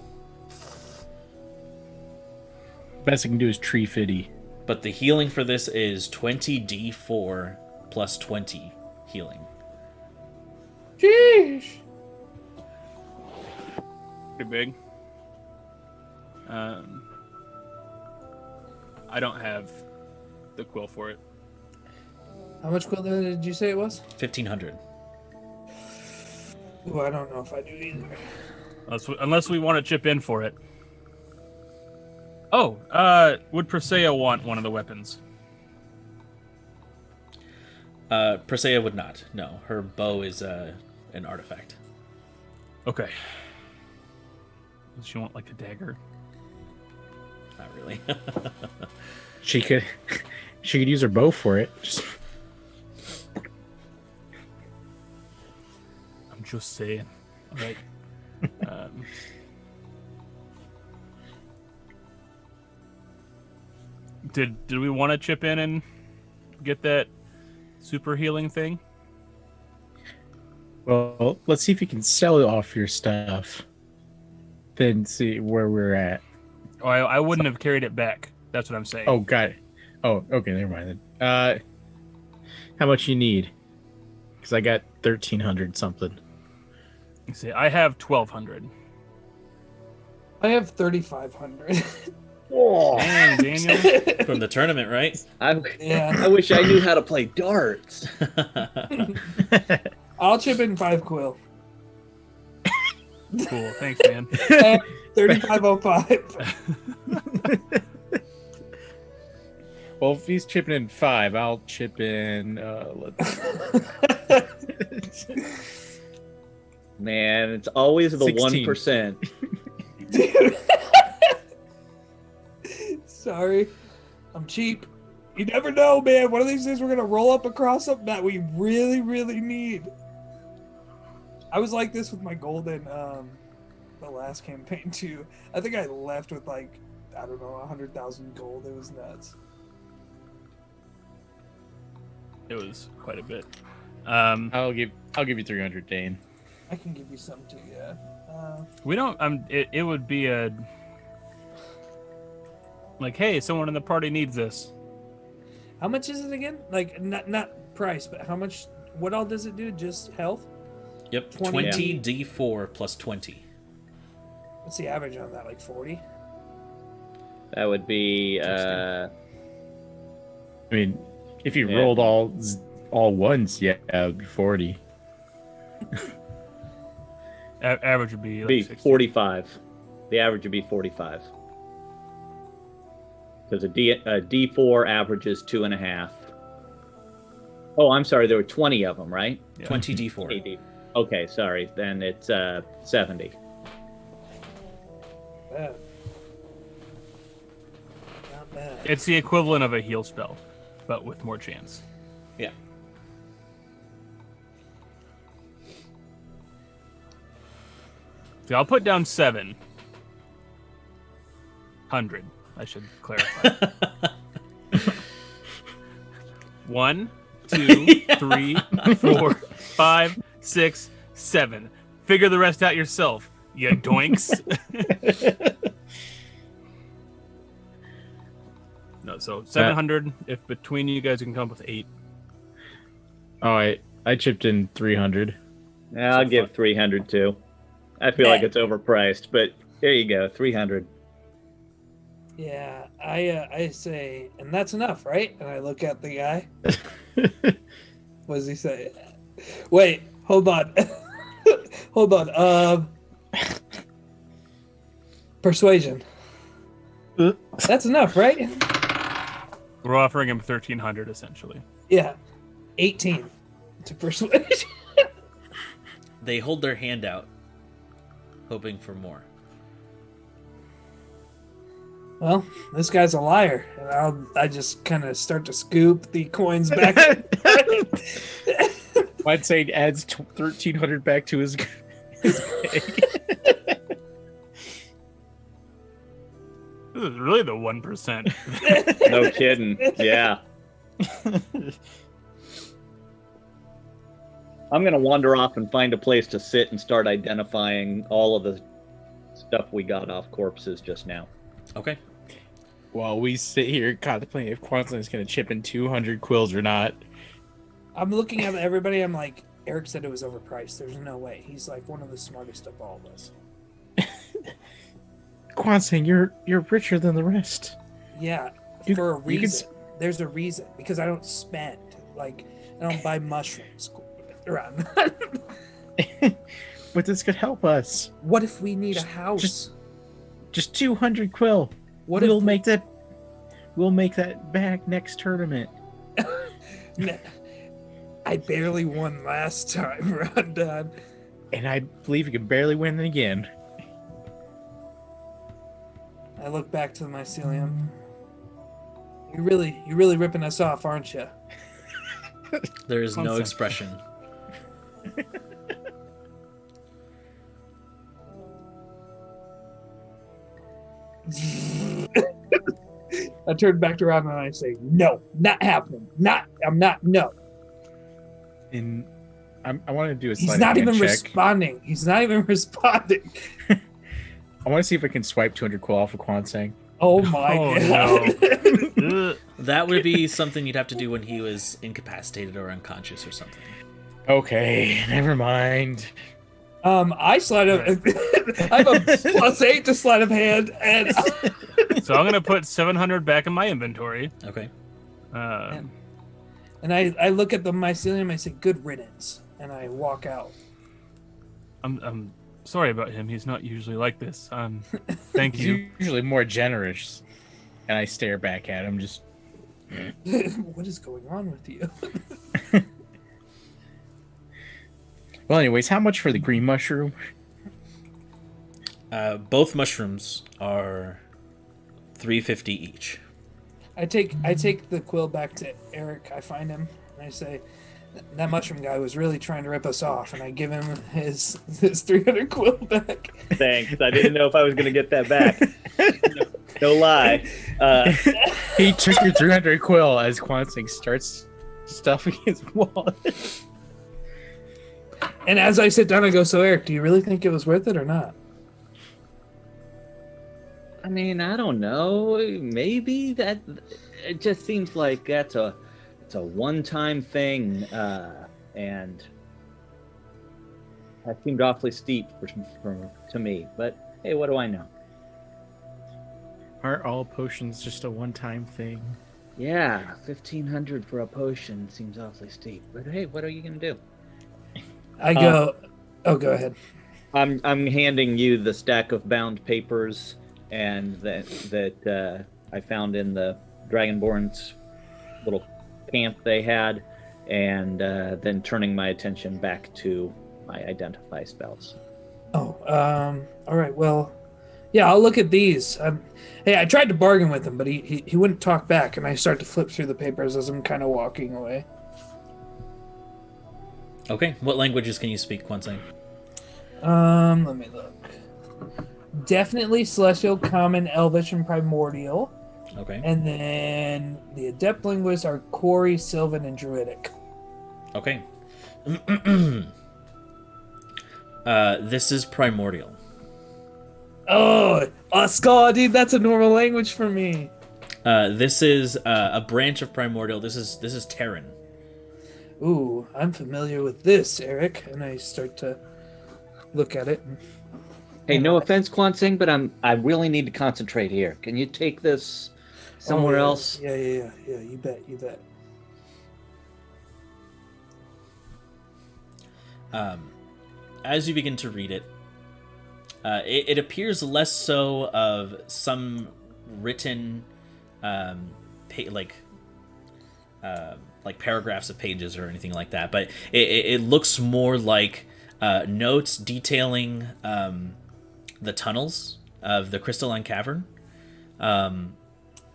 Best I can do is tree fitty. But the healing for this is 20d4 plus 20 healing. Jeez. Pretty big. I don't have the quill for it. How much quill did you say it was? 1,500. Ooh, I don't know if I do either. Unless we want to chip in for it. Oh, would Presea want one of the weapons? Presea would not. No, her bow is an artifact. Okay. Does she want like a dagger? Not really. She could use her bow for it. Just I'm just saying. All right. Did we want to chip in and get that super healing thing? well, let's see if you can sell off your stuff. Then see where we're at. Oh, I wouldn't have carried it back. That's what I'm saying. Oh, got it. Oh, okay, never mind then. How much you need? Because I got 1,300 something. You see, I have 1,200. I have 3,500. Dang, Daniel. From the tournament, right? Yeah. I wish I knew how to play darts. I'll chip in 5 quill. Cool. Thanks, man. 3,505. Well, if he's chipping in 5, I'll chip in. Man, it's always the 16. 1%. Dude. Sorry. I'm cheap. You never know, man. One of these days we're going to roll up across something that we really, really need. I was like this with my gold in the last campaign, too. I think I left with, like, I don't know, 100,000 gold. It was nuts. It was quite a bit. I'll give you 300, Dane. I can give you some, too, yeah. We don't. It would be a like, hey, someone in the party needs this. How much is it again? Like, not price, but how much? What all does it do? Just health? Yep, 20. 20d4 plus 20. What's the average on that? Like 40? That would be I mean, if you Yeah. rolled all ones, yeah, it would be 40. Average would be like Be 60. 45. The average would be 45. Because a D4 averages 2.5. Oh, I'm sorry. There were 20 of them, right? Yeah. 20 d4. 20. Okay, sorry. Then it's 70. Bad. Not bad. It's the equivalent of a heal spell, but with more chance. Yeah. So I'll put down 700. I should clarify. 1, 2, 3, 4, 5, 6, 7. Figure the rest out yourself, you doinks. No, so 700. If between you guys you can come up with 8. Oh, I chipped in 300. Yeah, I'll give 300 too. I feel like it's overpriced, but there you go, 300. Yeah, I say, and that's enough, right? And I look at the guy. What does he say? Wait, hold on. Hold on. Persuasion. That's enough, right? We're offering him 1,300 essentially. Yeah. 18 to persuasion. They hold their hand out, hoping for more. Well, this guy's a liar, and I just kind of start to scoop the coins back. I'd say it adds 1,300 back to his bag. This is really the 1%. No kidding. Yeah. I'm going to wander off and find a place to sit and start identifying all of the stuff we got off corpses just now. Okay. While we sit here contemplating if Quantum is going to chip in 200 quills or not. I'm looking at everybody. I'm like, Eric said it was overpriced. There's no way. He's like one of the smartest of all of us. Quantum, you're richer than the rest. Yeah, for a reason. There's a reason because I don't spend. Like, I don't buy mushrooms around. But this could help us. What if we need a house? Just 200 quill. What We'll if make that back next tournament. I barely won last time, Rondon. And I believe you can barely win again. I look back to the mycelium. You're really ripping us off, aren't you? There is no Constant. expression. I turn back around and I say, "No, not happening. I'm not. No." And I want to do a He's sleight not of hand even check. responding. He's not even responding. I want to see if I can swipe 200 quill off of Kwansang. Oh my Oh, god! no. Ugh. That would be something you'd have to do when he was incapacitated or unconscious or something. Okay, never mind. I slide of. I have a +8 to sleight of hand, and So I'm gonna put 700 back in my inventory. Okay. Um, and I look at the mycelium. I say, "Good riddance," and I walk out. I'm sorry about him. He's not usually like this. Thank He's you. usually more generous. And I stare back at him, just... What is going on with you? Well, anyways, how much for the green mushroom? Both mushrooms are 350 each. I take the quill back to Eric. I find him and I say, "That mushroom guy was really trying to rip us off," and I give him his 300 quill back. Thanks. I didn't know if I was going to get that back. No lie. He took your 300 quill as Kwansang starts stuffing his wallet. And as I sit down, I go, "So Eric, do you really think it was worth it or not?" I mean, I don't know. Maybe that. It just seems like it's a one-time thing, and that seemed awfully steep to me. But hey, what do I know? Aren't all potions just a one-time thing? Yeah, 1,500 for a potion seems awfully steep. But hey, what are you gonna do? I go, "Oh, go ahead." I'm handing you the stack of bound papers and that I found in the Dragonborn's little camp they had, and then turning my attention back to my identify spells. Oh, all right. Well, yeah, I'll look at these. Hey, I tried to bargain with him, but he wouldn't talk back, and I start to flip through the papers as I'm kind of walking away. Okay, what languages can you speak, Quensing? Let me look. Definitely Celestial, Common, Elvish, and Primordial. Okay. And then the Adept linguists are Quarry, Sylvan, and Druidic. Okay. This is Primordial. Oh, Oscar, dude, that's a normal language for me. This is a branch of Primordial. This is Terran. Ooh, I'm familiar with this, Eric. And I start to look at it. Hey, no offense, Kwansing, but I really need to concentrate here. Can you take this somewhere else? Yeah. You bet. As you begin to read it, it appears less so of some written, like paragraphs of pages or anything like that, but it looks more like notes detailing the tunnels of the crystalline cavern, and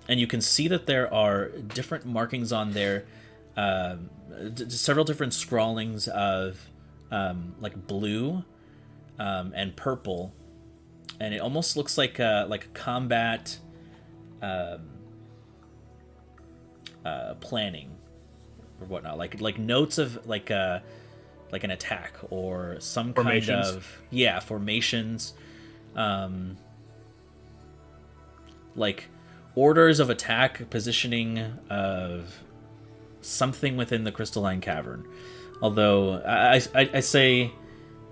you can see that there are different markings on there, several different scrawlings of like blue and purple, and it almost looks like a combat planning or whatnot, like notes of like an attack or some Formations. kind of formations, like orders of attack, positioning of something within the crystalline cavern. Although I say,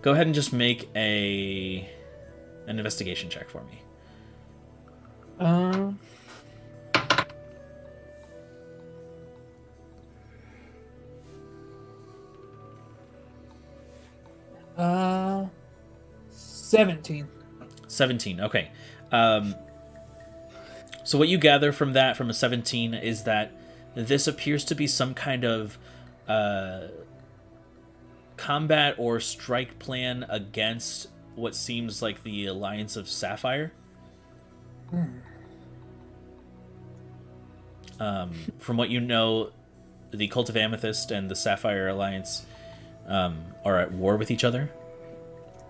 go ahead and just make an investigation check for me. 17. 17. Okay. So what you gather from a 17 is that this appears to be some kind of combat or strike plan against what seems like the Alliance of Sapphire. From what you know, the Cult of Amethyst and the Sapphire Alliance are at war with each other.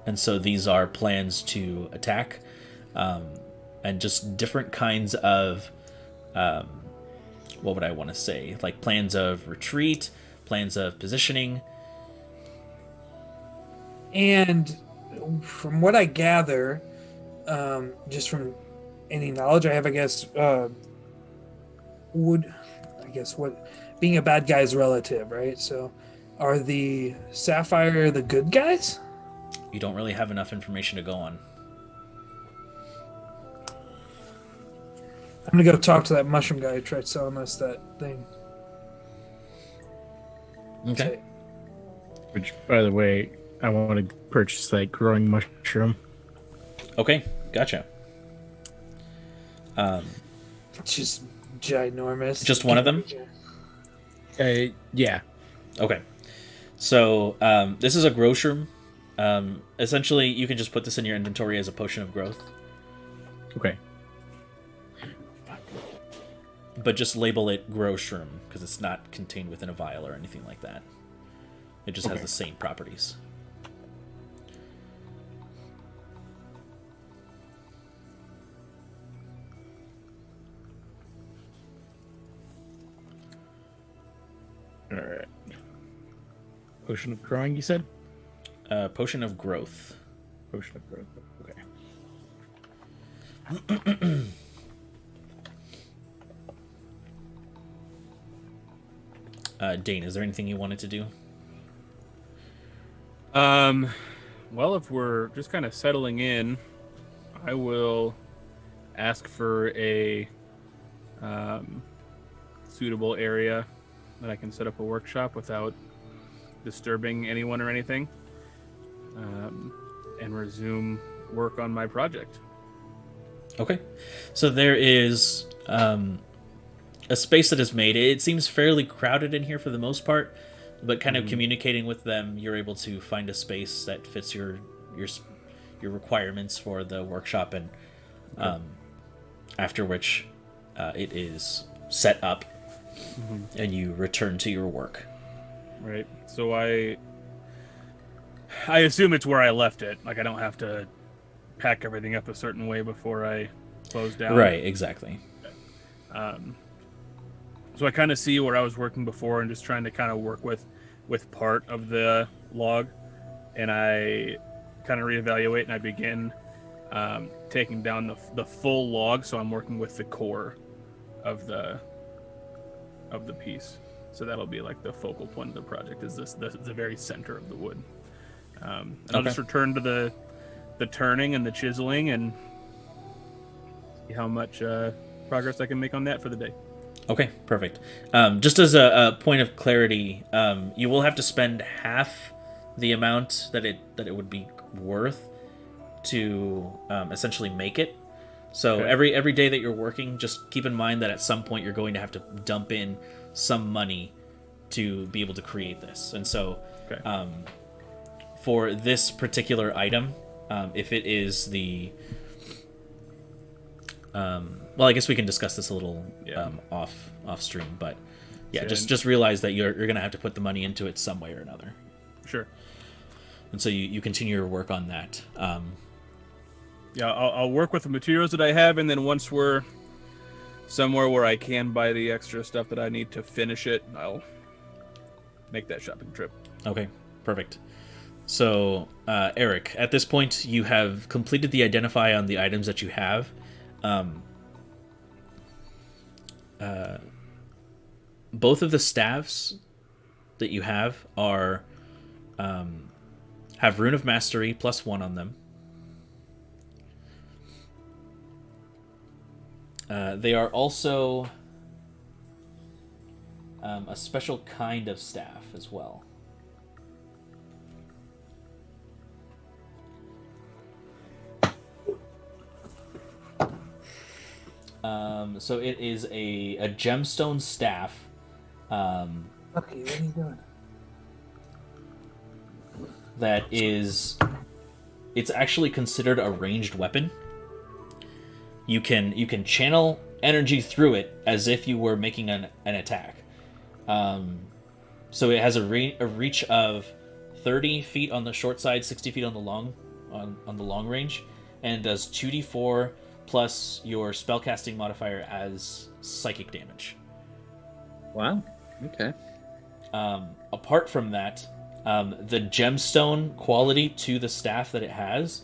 And so these are plans to attack, and just different kinds of, what would I want to say? Like plans of retreat, plans of positioning. And from what I gather, just from any knowledge I have, I guess, being a bad guy is relative, right? So are the Sapphire the good guys? You don't really have enough information to go on. I'm gonna go talk to that mushroom guy who tried selling us that thing. Okay. Which, by the way, I want to purchase that growing mushroom. Okay, gotcha. It's just ginormous. Just one of them? Yeah. Okay. So, this is a grocery. Essentially, you can just put this in your inventory as a potion of growth. Okay. But just label it grow shroom, because it's not contained within a vial or anything like that. It just has the same properties. All right. Potion of growing, you said? Potion of growth. Potion of growth. Okay. Dane, is there anything you wanted to do? Well, if we're just kind of settling in, I will ask for a suitable area that I can set up a workshop without disturbing anyone or anything. and resume work on my project. Okay. So there is a space that is made. It seems fairly crowded in here for the most part, but kind of communicating with them, you're able to find a space that fits your requirements for the workshop, and after which it is set up, and you return to your work. Right. So I assume it's where I left it. Like I don't have to pack everything up a certain way before I close down. Right, exactly. So I kind of see where I was working before and just trying to kind of work with part of the log, and I kind of reevaluate and I begin taking down the full log. So I'm working with the core of the piece. So that'll be like the focal point of the project, is the very center of the wood. And I'll just return to the turning and the chiseling and see how much progress I can make on that for the day. Okay, perfect. Just as a point of clarity, you will have to spend half the amount that it would be worth to essentially make it. So every day that you're working, just keep in mind that at some point you're going to have to dump in some money to be able to create this. And so for this particular item, if it is the well, I guess we can discuss this a little off stream, but just realize that you're going to have to put the money into it some way or another. Sure. And so you continue your work on that. I'll work with the materials that I have, and then once we're somewhere where I can buy the extra stuff that I need to finish it, I'll make that shopping trip. Okay, perfect. So, Eric, at this point, you have completed the identify on the items that you have. Both of the staffs that you have are have Rune of Mastery +1 on them. They are also a special kind of staff as well. So it is a gemstone staff. Okay, what are you doing? That is, it's actually considered a ranged weapon. You can channel energy through it as if you were making an attack. So it has a reach of 30 feet on the short side, 60 feet on the long range, and does 2d4 plus your spellcasting modifier as psychic damage. Wow. Okay. Apart from that, the gemstone quality to the staff that it has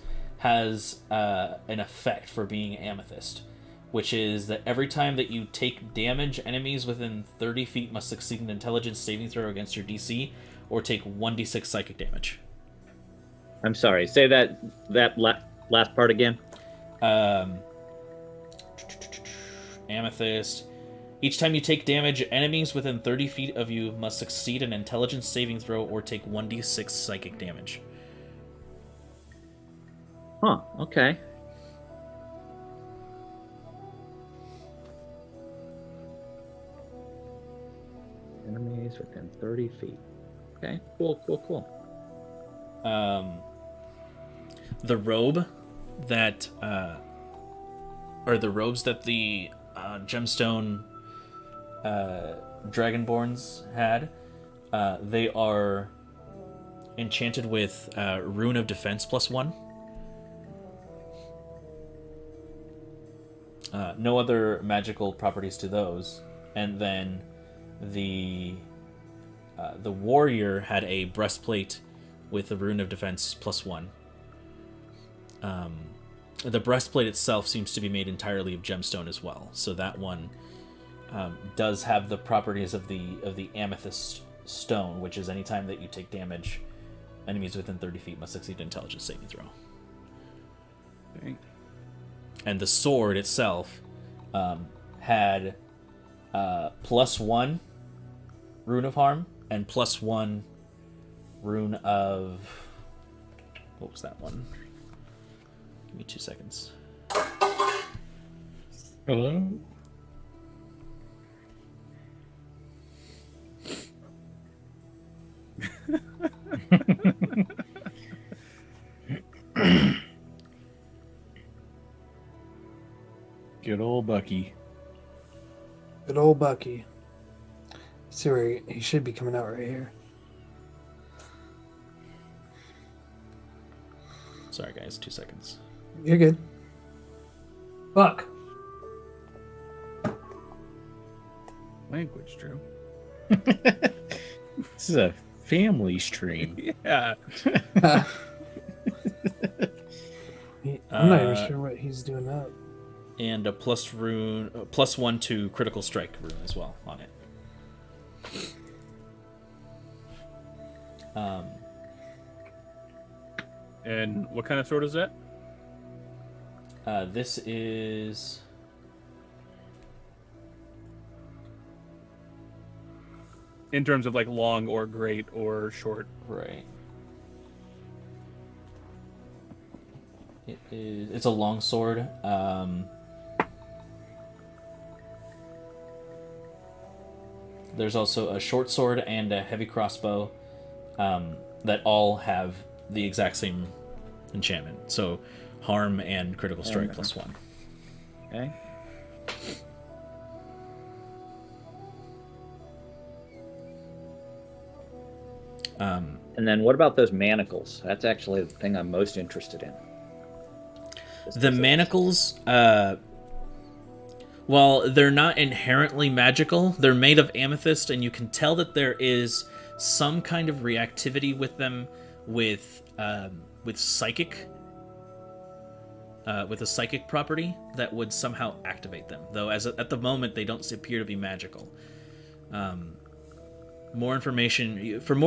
an effect for being amethyst, which is that every time that you take damage, enemies within 30 feet must succeed an intelligence saving throw against your DC or take 1d6 psychic damage. I'm sorry. Say that last part again. Amethyst. Each time you take damage, enemies within 30 feet of you must succeed an intelligence saving throw or take 1d6 psychic damage. Huh, okay. Enemies within 30 feet. Okay, cool. The robe that, or the robes that the gemstone Dragonborns had, they are enchanted with Rune of Defense +1. No other magical properties to those. And then the warrior had a breastplate with a Rune of Defense +1. The breastplate itself seems to be made entirely of gemstone as well, so that one does have the properties of the amethyst stone, which is anytime that you take damage, enemies within 30 feet must succeed an intelligence saving throw. Dang. And the sword itself had +1 Rune of Harm and +1 Rune of... What was that one? Give me 2 seconds. Hello? Good old Bucky. Good old Bucky. See where he should be coming out right here. Sorry, guys. 2 seconds. You're good. Buck. Language, Drew. This is a family stream. Yeah. I'm not even sure what he's doing up. And a +1 to critical strike rune as well on it. And what kind of sword is that? This is In terms of like long or great or short. right. It's a long sword. There's also a short sword and a heavy crossbow that all have the exact same enchantment. So harm and critical strike +1. Okay. And then what about those manacles? That's actually the thing I'm most interested in. The manacles, while they're not inherently magical, they're made of amethyst, and you can tell that there is some kind of reactivity with them with psychic, with a psychic property that would somehow activate them. Though at the moment they don't appear to be magical. For more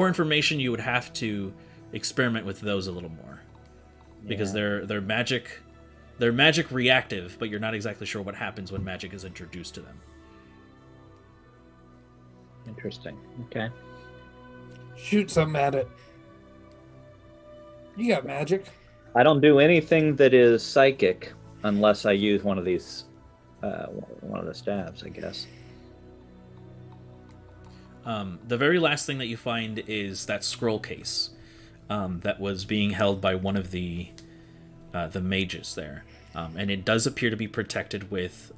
information, you would have to experiment with those a little more, because they're magic. They're magic reactive, but you're not exactly sure what happens when magic is introduced to them. Interesting. Okay. Shoot something at it. You got magic. I don't do anything that is psychic unless I use one of these, one of the staves, I guess. The very last thing that you find is that scroll case that was being held by one of the mages there, and it does appear to be protected with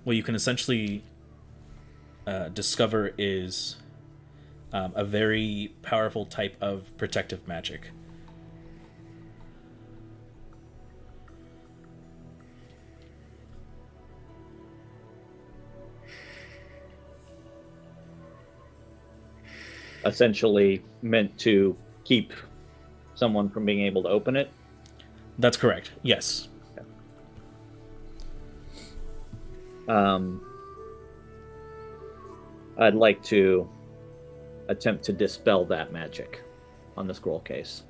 what you can essentially discover is a very powerful type of protective magic. Essentially meant to keep someone from being able to open it. That's correct. Yes. I'd like to attempt to dispel that magic on the scroll case.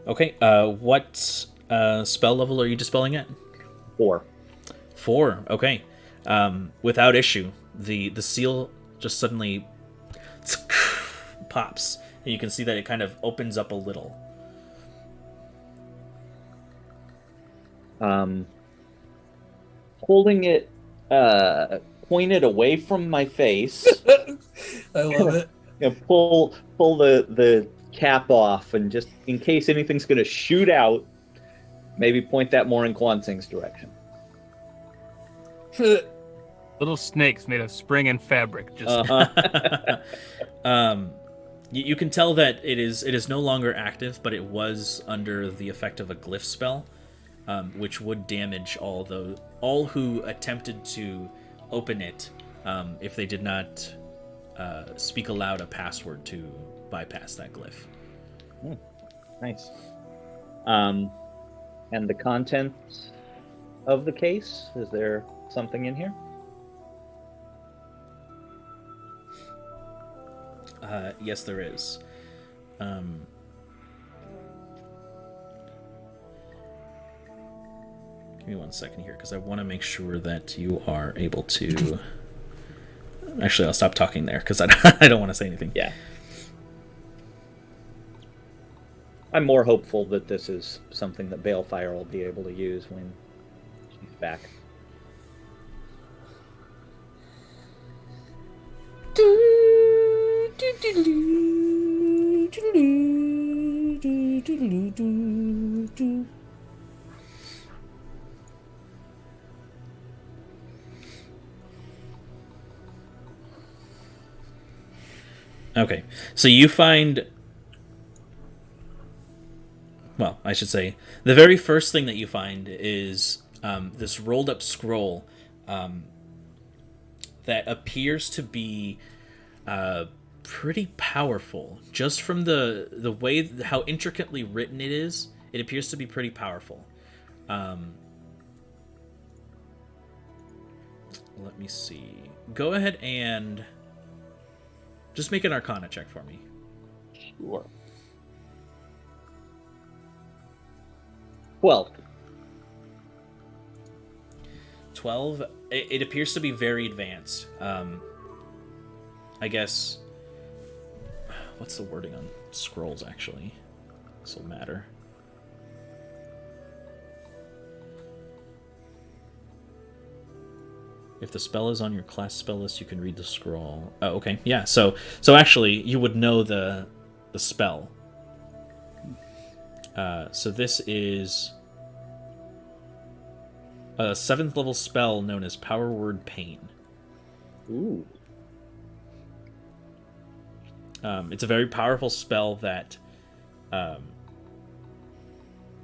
Okay. What spell level are you dispelling at? 4. 4. Okay. Without issue, the seal just suddenly pops, and you can see that it kind of opens up a little. Holding it pointed away from my face. I love it. You know, pull the cap off, and just in case anything's going to shoot out, maybe point that more in Quansing's direction. Little snakes made of spring and fabric. Just You can tell that it is no longer active, but it was under the effect of a glyph spell, which would damage all who attempted to open it if they did not speak aloud a password to bypass that glyph. Nice. And the contents of the case, is there something in here? Yes, there is. Give me 1 second here, because I want to make sure that you are able to... Actually, I'll stop talking there, because I don't want to say anything. Yeah. I'm more hopeful that this is something that Balefire will be able to use when she's back. Okay, so you find... Well, I should say, the very first thing that you find is this rolled up scroll that appears to be pretty powerful. Just from the way how intricately written it is, it appears to be pretty powerful. Let me see. Go ahead and just make an Arcana check for me. Sure. 12. 12. It appears to be very advanced. I guess... What's the wording on scrolls, actually? This will matter. If the spell is on your class spell list, you can read the scroll. Oh, okay. Yeah, so actually, you would know the spell. So this is a 7th level spell known as Power Word Pain. Ooh. It's a very powerful spell that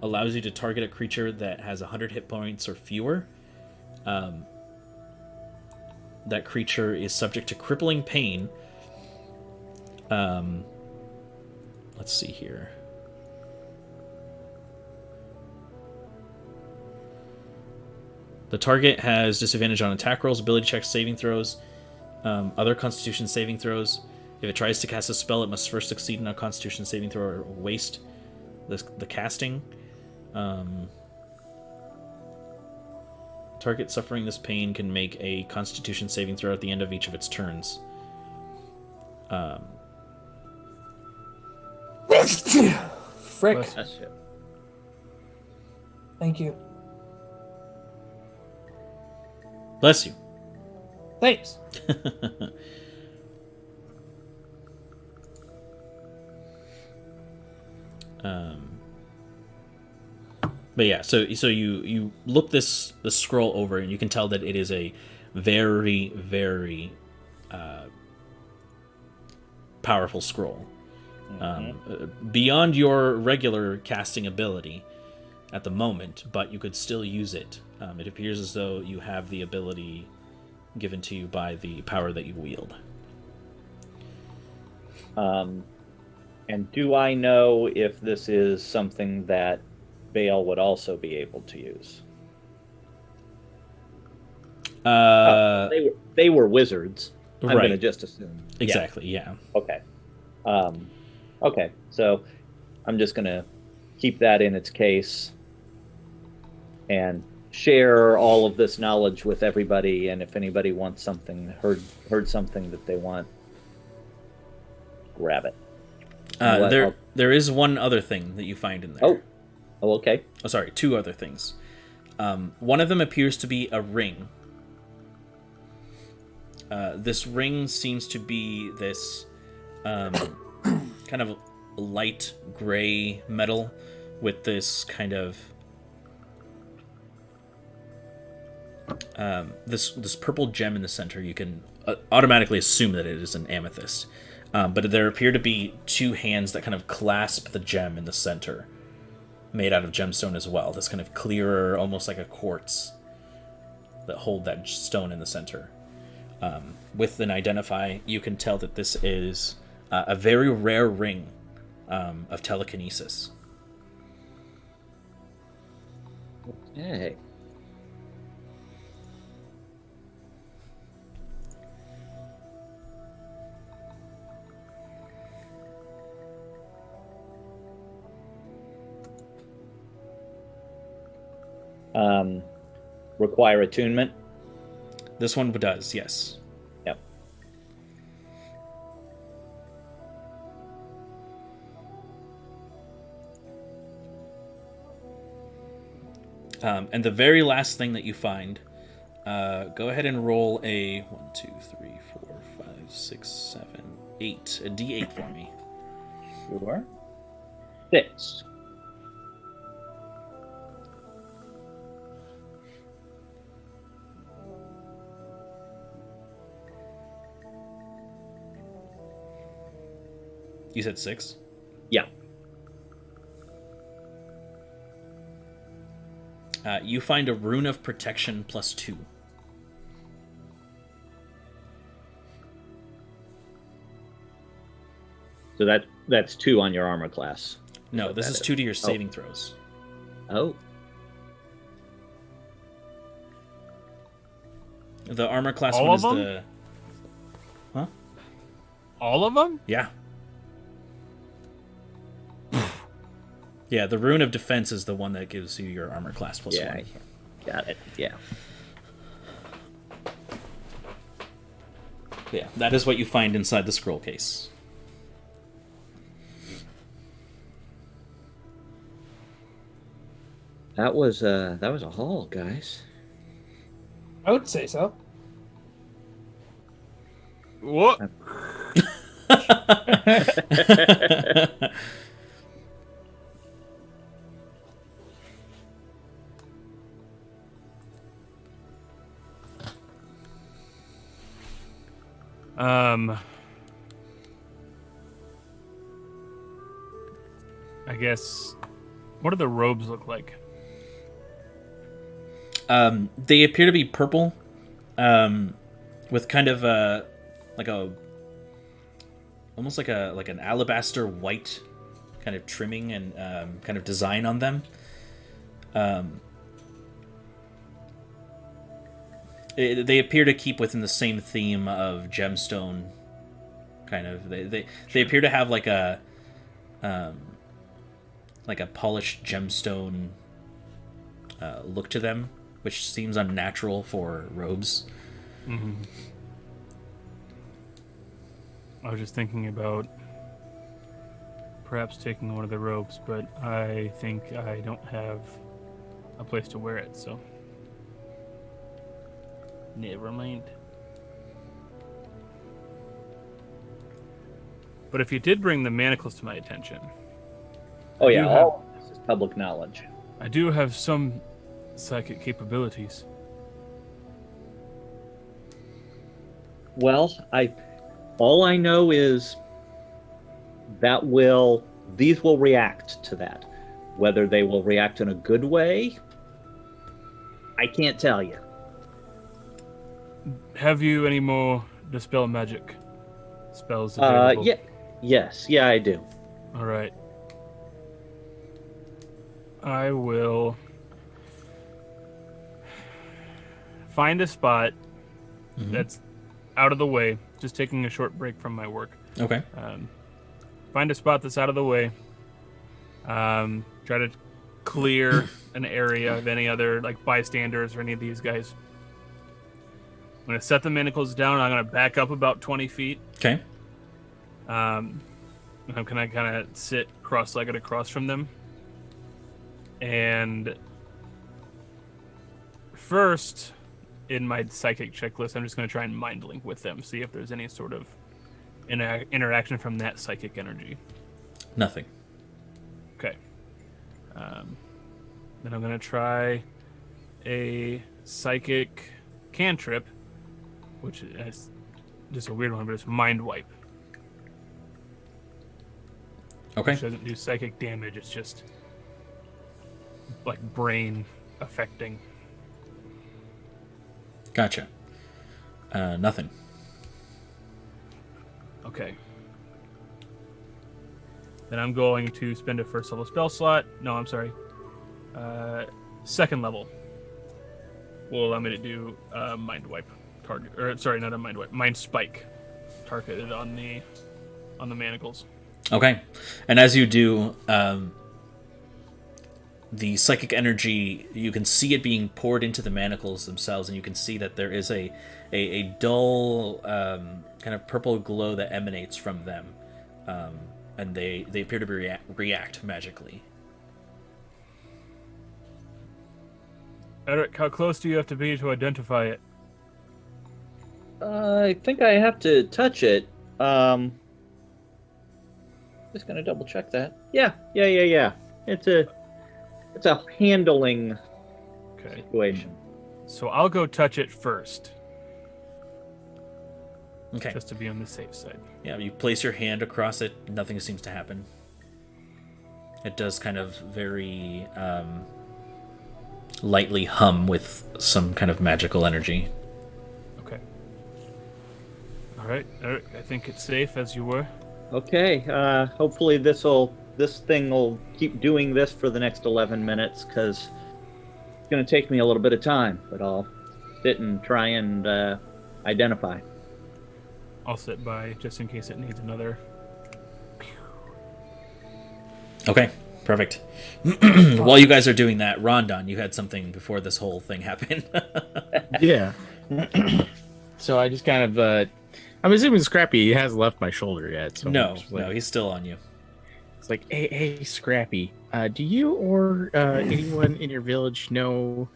allows you to target a creature that has 100 hit points or fewer. That creature is subject to crippling pain. Let's see here. The target has disadvantage on attack rolls, ability checks, saving throws, other Constitution saving throws. If it tries to cast a spell, it must first succeed in a Constitution saving throw or waste the casting. Target suffering this pain can make a Constitution saving throw at the end of each of its turns. Frick. That's it. Thank you. Bless you. Thanks. But yeah, so you look this scroll over and you can tell that it is a very, very powerful scroll. Beyond your regular casting ability at the moment, but you could still use it. It appears as though you have the ability given to you by the power that you wield. And do I know if this is something that Bale would also be able to use? They were wizards. I'm Right. going to just assume. Exactly, yeah. Okay. Okay, so I'm just going to keep that in its case and share all of this knowledge with everybody, and if anybody wants something, heard something that they want, grab it. There is one other thing that you find in there. Oh, okay. Oh, sorry, two other things. One of them appears to be a ring. This ring seems to be this kind of light gray metal with this kind of this purple gem in the center. You can automatically assume that it is an amethyst. But there appear to be two hands that kind of clasp the gem in the center, made out of gemstone as well. This kind of clearer, almost like a quartz, that hold that stone in the center. With an identify, you can tell that this is a very rare ring of telekinesis. Hey. Require attunement? This one does, yes. Yep. And the very last thing that you find, go ahead and roll a 1, 2, 3, 4, 5, 6, 7, 8, a D8 for me. Sure. 6. You said 6? Yeah. You find a rune of protection +2. So that's 2 on your armor class. No, What this that is is. 2 to your saving throws. Oh. The armor class All one of is them? the... Huh? All of them? Yeah. Yeah, the rune of defense is the one that gives you your armor class +1. Yeah. Got it. Yeah. Yeah, that is what you find inside the scroll case. That was a haul, guys. I would say so. What? I guess. What do the robes look like? They appear to be purple, with kind of like a almost like an alabaster white kind of trimming and kind of design on them. They appear to keep within the same theme of gemstone. Kind of, they appear to have like a polished gemstone look to them, which seems unnatural for robes. Mm-hmm. I was just thinking about perhaps taking one of the robes, but I think I don't have a place to wear it, so never mind. But if you did bring the manacles to my attention, Oh I yeah, do have- all of this is public knowledge. I do have some psychic capabilities. Well, all I know is that these will react to that. Whether they will react in a good way, I can't tell you. Have you any more dispel magic spells available? Yes, I do. All right. I will find a spot that's out of the way. Just taking a short break from my work. Okay. Find a spot that's out of the way. Try to clear an area of any other like bystanders or any of these guys. I'm gonna set the manacles down. I'm gonna back up about 20 feet. Okay. And I'm gonna kind of sit cross-legged across from them. And first, in my psychic checklist, I'm just gonna try and mind link with them, see if there's any sort of interaction from that psychic energy. Nothing. Okay. Then I'm gonna try a psychic cantrip, which is just a weird one, but it's mind wipe. Okay. Which doesn't do psychic damage. It's just like brain affecting. Gotcha. Nothing. Okay. Then I'm going to spend a first level spell slot. No, I'm sorry. Second level will allow me to do mind wipe target. Or sorry, not a mind wipe. Mind spike targeted on the manacles. Okay. And as you do, the psychic energy, you can see it being poured into the manacles themselves, and you can see that there is a dull kind of purple glow that emanates from them, and they appear to react magically. Eric, how close do you have to be to identify it? I think I have to touch it. Just gonna double check that. Yeah. It's a handling Okay. situation. So I'll go touch it first, Okay. just to be on the safe side. Yeah, you place your hand across it. Nothing seems to happen. It does kind of very lightly hum with some kind of magical energy. Okay. All right, Eric, I think it's safe as you were. Okay. Hopefully this thing will keep doing this for the next 11 minutes, because it's gonna take me a little bit of time, but I'll sit and try and identify. I'll sit by just in case it needs another. Okay, perfect. While you guys are doing that, Rondon, you had something before this whole thing happened. Yeah. So I just kind of, I'm assuming Scrappy hasn't left my shoulder yet. So No, I'm just like, he's still on you. It's like, hey, Scrappy, do you or anyone in your village know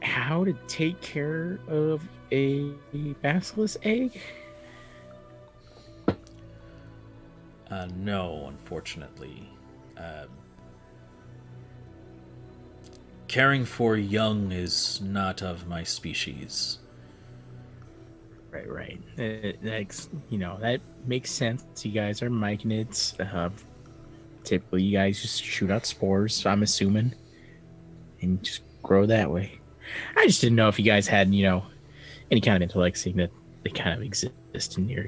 how to take care of a basilisk egg? No, unfortunately. Caring for young is not of my species. Right. That's, that makes sense. You guys are myconids. Typically, you guys just shoot out spores, I'm assuming, and just grow that way. I just didn't know if you guys had, any kind of intellect, seeing that they kind of exist in your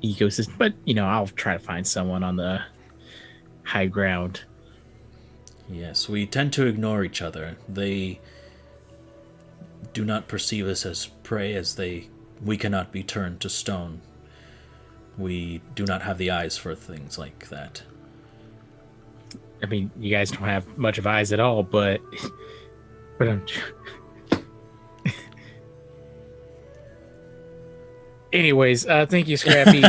ecosystem. But, I'll try to find someone on the high ground. Yes, we tend to ignore each other. They do not perceive us as prey, as we cannot be turned to stone. We do not have the eyes for things like that. I mean, you guys don't have much of eyes at all, but I'm... Anyways, thank you, Scrappy.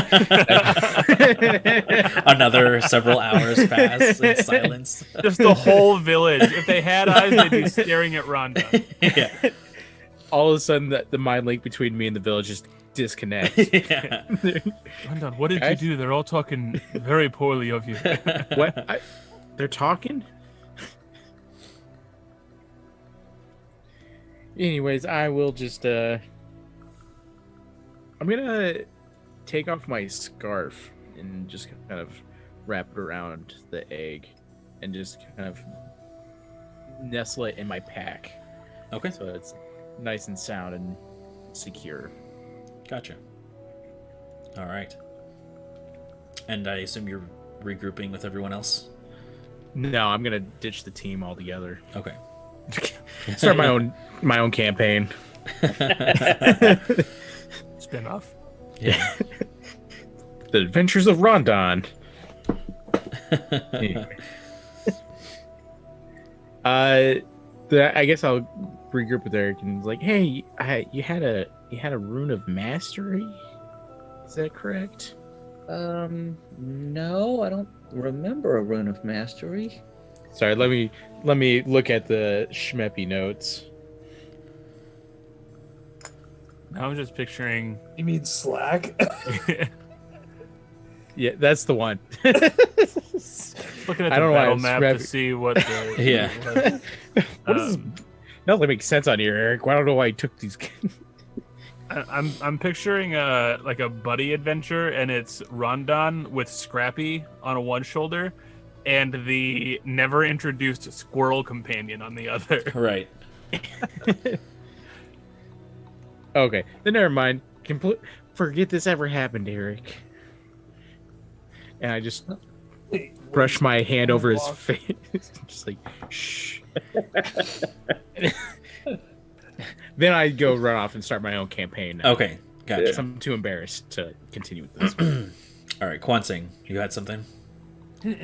Another several hours pass in silence. Just the whole village. If they had eyes, they'd be staring at Rhonda. Yeah. All of a sudden, the mind link between me and the village just disconnects. Yeah. Rhonda, what did you do? They're all talking very poorly of you. What? They're talking? Anyways, I will just, I'm gonna take off my scarf and just kind of wrap it around the egg and just kind of nestle it in my pack. Okay. So it's nice and sound and secure. Gotcha. All right. And I assume you're regrouping with everyone else? No, I'm gonna ditch the team altogether. Okay. Start my own campaign. Spin-off. Yeah. The Adventures of Rondon. Anyway. I guess I'll regroup with Eric and like, hey, you had a rune of mastery. Is that correct? No, I don't remember a rune of mastery. Sorry, let me look at the Schmeppy notes. Now I'm just picturing. You mean Slack? Yeah, that's the one. Looking at the I don't know why battle it's map Schmeppy. to see what the. Yeah. What is this? No, that makes sense on here, Eric. I don't know why you took these. I'm picturing like a buddy adventure, and it's Rondon with Scrappy on one shoulder, and the never introduced squirrel companion on the other. Right. Okay, then never mind. Forget this ever happened, Eric. And I just brush my hand over his face, just like shh. Then I go run off and start my own campaign. Now. Okay. Gotcha. I'm too embarrassed to continue with this. All right. Kwansing, you had something? No,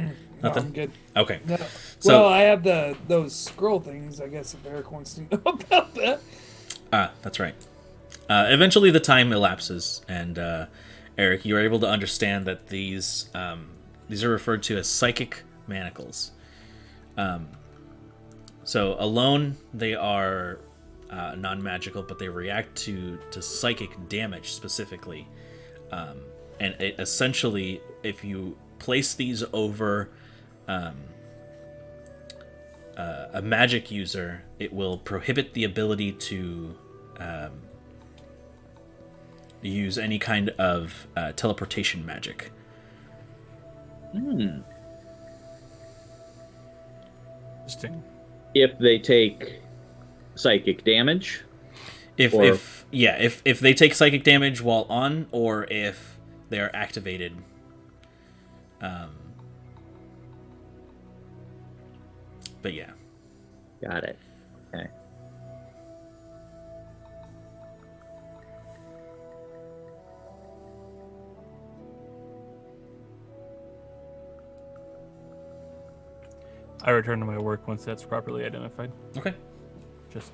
Nothing? I'm good. Okay. No. So- Well, I have those scroll things. I guess if Eric wants to know about that. That's right. Eventually, the time elapses, and Eric, you're able to understand that these are referred to as psychic manacles. So alone, they are non-magical, but they react to psychic damage specifically. And it essentially, if you place these over a magic user, it will prohibit the ability to use any kind of teleportation magic. Interesting. If they take psychic damage, If they take psychic damage while on, or if they are activated. But yeah. got it. Okay. I return to my work once that's properly identified. Okay. Just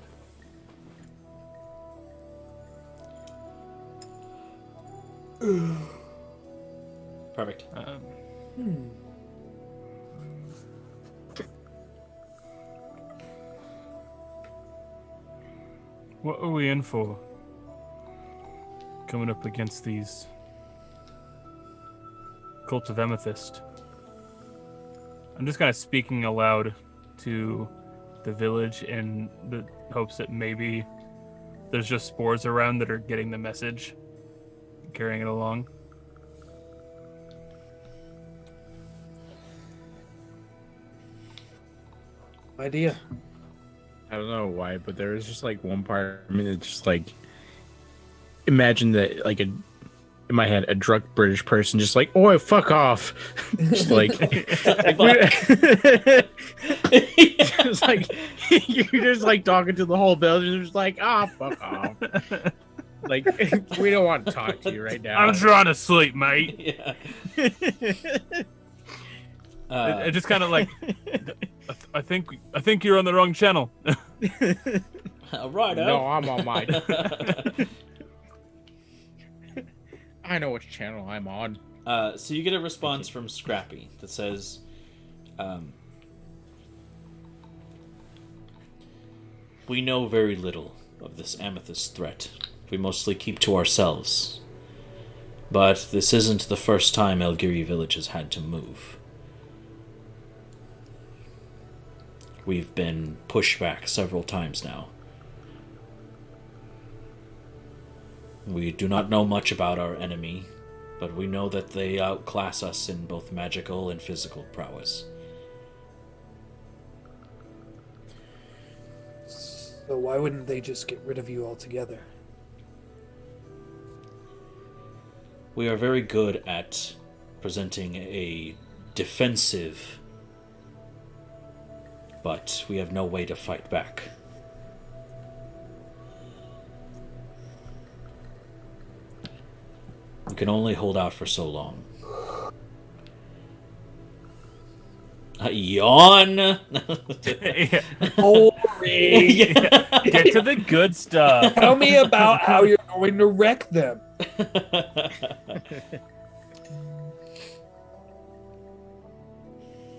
Perfect. what are we in for? Coming up against these Cult of Amethyst. I'm just kind of speaking aloud to the village in the hopes that maybe there's just spores around that are getting the message, carrying it along. Idea. I don't know why, but there was just like one part. I mean, it's just like imagine that like in my head, a drunk British person just like, "Oh, fuck off," just like, it's like you're just like talking to the whole building. It's just like, "Ah, fuck off." Like we don't want to talk to you right now. I'm trying to sleep, mate. Yeah. It just kind of like, I think you're on the wrong channel. Right. No, I'm on mine. I know which channel I'm on. So you get a response from Scrappy that says, "We know very little of this amethyst threat. We mostly keep to ourselves. But this isn't the first time Elgiri Village has had to move. We've been pushed back several times now. We do not know much about our enemy, but we know that they outclass us in both magical and physical prowess. So why wouldn't they just get rid of you altogether? We are very good at presenting a defensive, but we have no way to fight back. We can only hold out for so long." Yawn. Boring. Get to the good stuff. Tell me about how you're going to wreck them.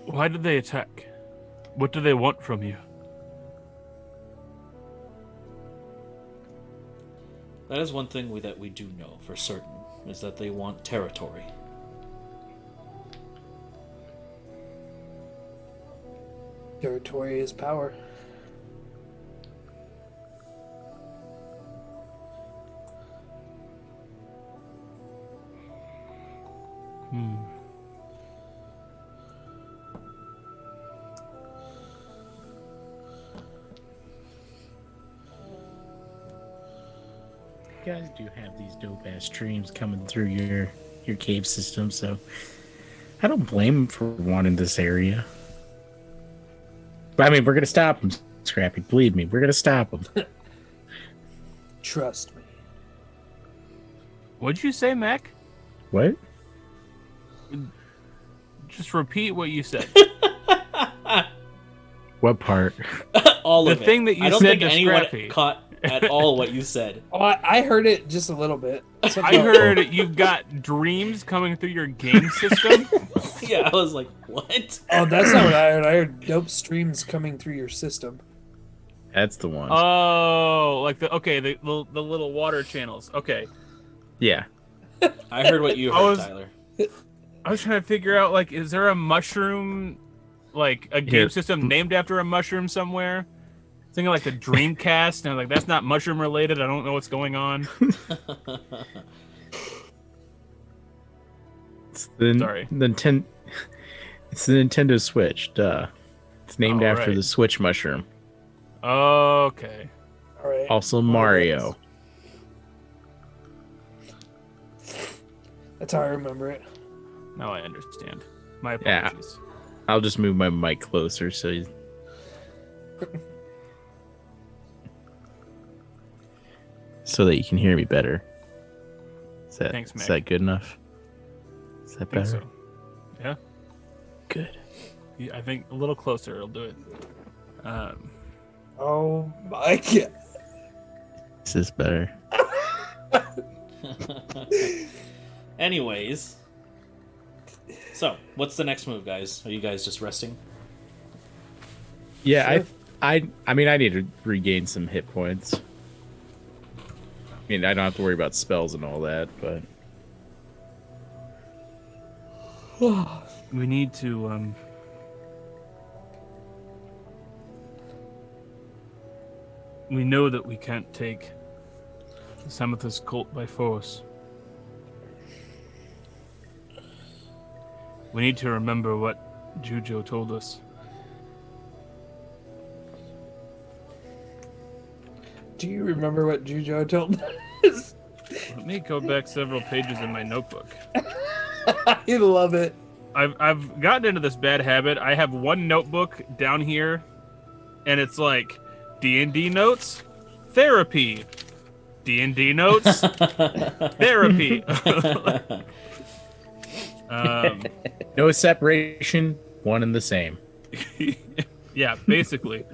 Why did they attack? What do they want from you? That is one thing that we do know for certain, is that they want territory. Territory is power. You guys do have these dope ass streams coming through your cave system, so I don't blame them for wanting this area. But I mean, we're gonna stop them, Scrappy. Believe me, we're gonna stop them. Trust me. What'd you say, Mac? What? Just repeat what you said. What part? All The of it. thing that you I don't said think to anyone Scrappy. caught at all what you said. Oh, I heard it just a little bit. I heard you've got dreams coming through your game system. Yeah, I was like, what? Oh, that's not what I heard. I heard dope streams coming through your system. That's the one. Oh, like the little water channels. Okay. Yeah. I heard what you heard, Tyler. I was trying to figure out, like, is there a mushroom, like a game system named after a mushroom somewhere? Thinking like the Dreamcast, and I'm like, that's not mushroom related. I don't know what's going on. It's the It's the Nintendo Switch. Duh. It's named after the Switch mushroom. Okay. All right. Also Mario. That's how I remember it. Now I understand. My apologies. I'll just move my mic closer so you... so that you can hear me better. Thanks, Meg. Is that good enough? Is that better? So. Yeah. Good. Yeah, I think a little closer will do it. Oh my god. Is this better? Anyways. So, what's the next move, guys? Are you guys just resting? Yeah, Sure. I mean, I need to regain some hit points. I mean, I don't have to worry about spells and all that, but... We need to, we know that we can't take the Samatha's cult by force. We need to remember what Jujo told us. Do you remember what Jujo told us? Let me go back several pages in my notebook. I love it. I've gotten into this bad habit. I have one notebook down here, and it's like D&D notes, therapy, D&D notes, therapy. No separation, one and the same. Yeah, basically.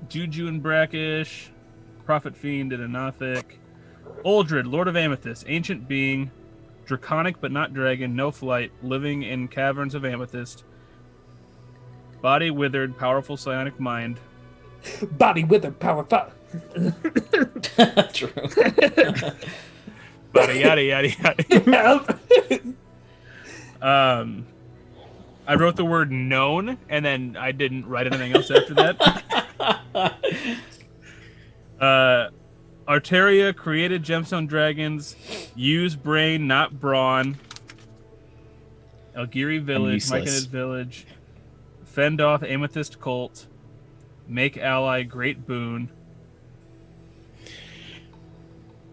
Juju and Brackish, Prophet Fiend and Anothic, Uldred, Lord of Amethyst, ancient being, draconic but not dragon, no flight, living in caverns of amethyst, body withered, powerful psionic mind. Body withered, powerful. True. Body yada yada yada. I wrote the word known, and then I didn't write anything else after that. Arteria created gemstone dragons. Use brain, not brawn. Elgiri village, Myconid village. Fend off amethyst cult. Make ally great boon.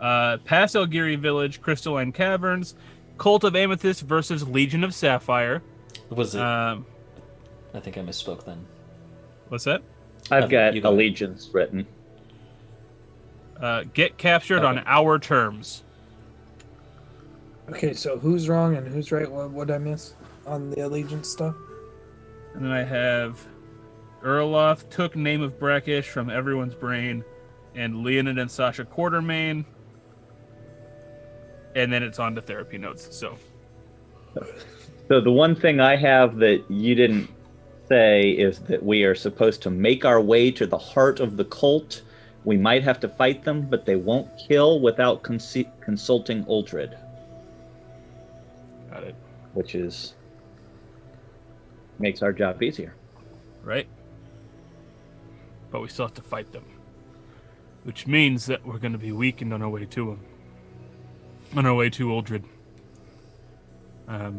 Pass Elgiri village, crystalline caverns. Cult of amethyst versus Legion of Sapphire. Was it? I think I misspoke then. What's that? I've got you got it. allegiance written. Get captured on our terms. Okay, so who's wrong and who's right? What did I miss on the allegiance stuff? And then I have Erloth took name of Brackish from everyone's brain, and Leonid and Sasha Quartermain. And then it's on to therapy notes. So the one thing I have that you didn't say is that we are supposed to make our way to the heart of the cult. We might have to fight them, but they won't kill without consulting Uldred. got it. Which makes our job easier. Right? But we still have to fight them. Which means that we're going to be weakened on our way to them. On our way to Uldred. I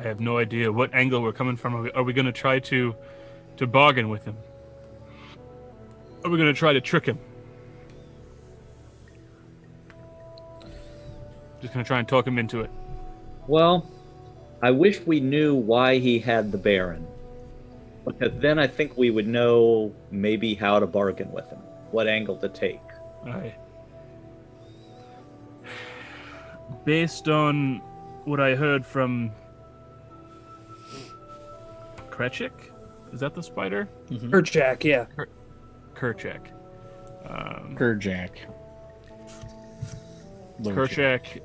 have no idea what angle we're coming from. Are we going to try to bargain with him? Are we going to try to trick him? Just going to try and talk him into it. Well, I wish we knew why he had the Baron. Because then I think we would know maybe how to bargain with him. What angle to take. Based on what I heard from Kretchik? Is that the spider? Jack, yeah. Kerchak. Kerjack. Kerchak,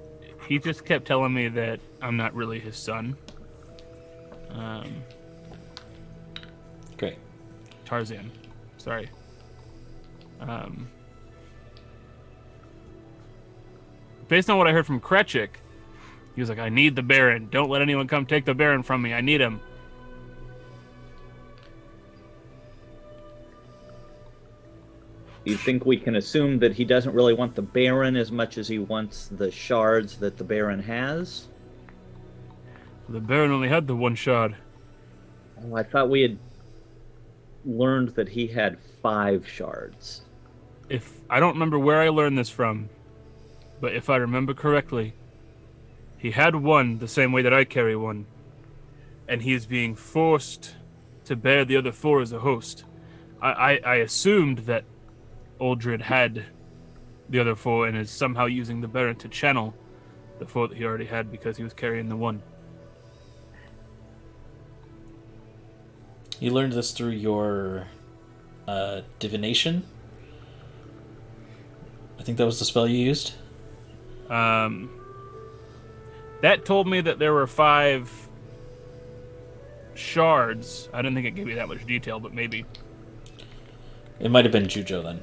he just kept telling me that I'm not really his son. Great. Tarzan. Sorry. Based on what I heard from Kretchik, he was like, I need the Baron. Don't let anyone come take the Baron from me. I need him. Do you think we can assume that he doesn't really want the Baron as much as he wants the shards that the Baron has? The Baron only had the one shard. Oh, I thought we had learned that he had 5 shards. If I don't remember where I learned this from, but if I remember correctly, he had one the same way that I carry one, and he is being forced to bear the other 4 as a host. I assumed that Uldred had the other 4 and is somehow using the Baron to channel the 4 that he already had because he was carrying the one. You learned this through your divination? I think that was the spell you used? That told me that there were 5 shards. I didn't think it gave me that much detail, but maybe. It might have been Jujo then.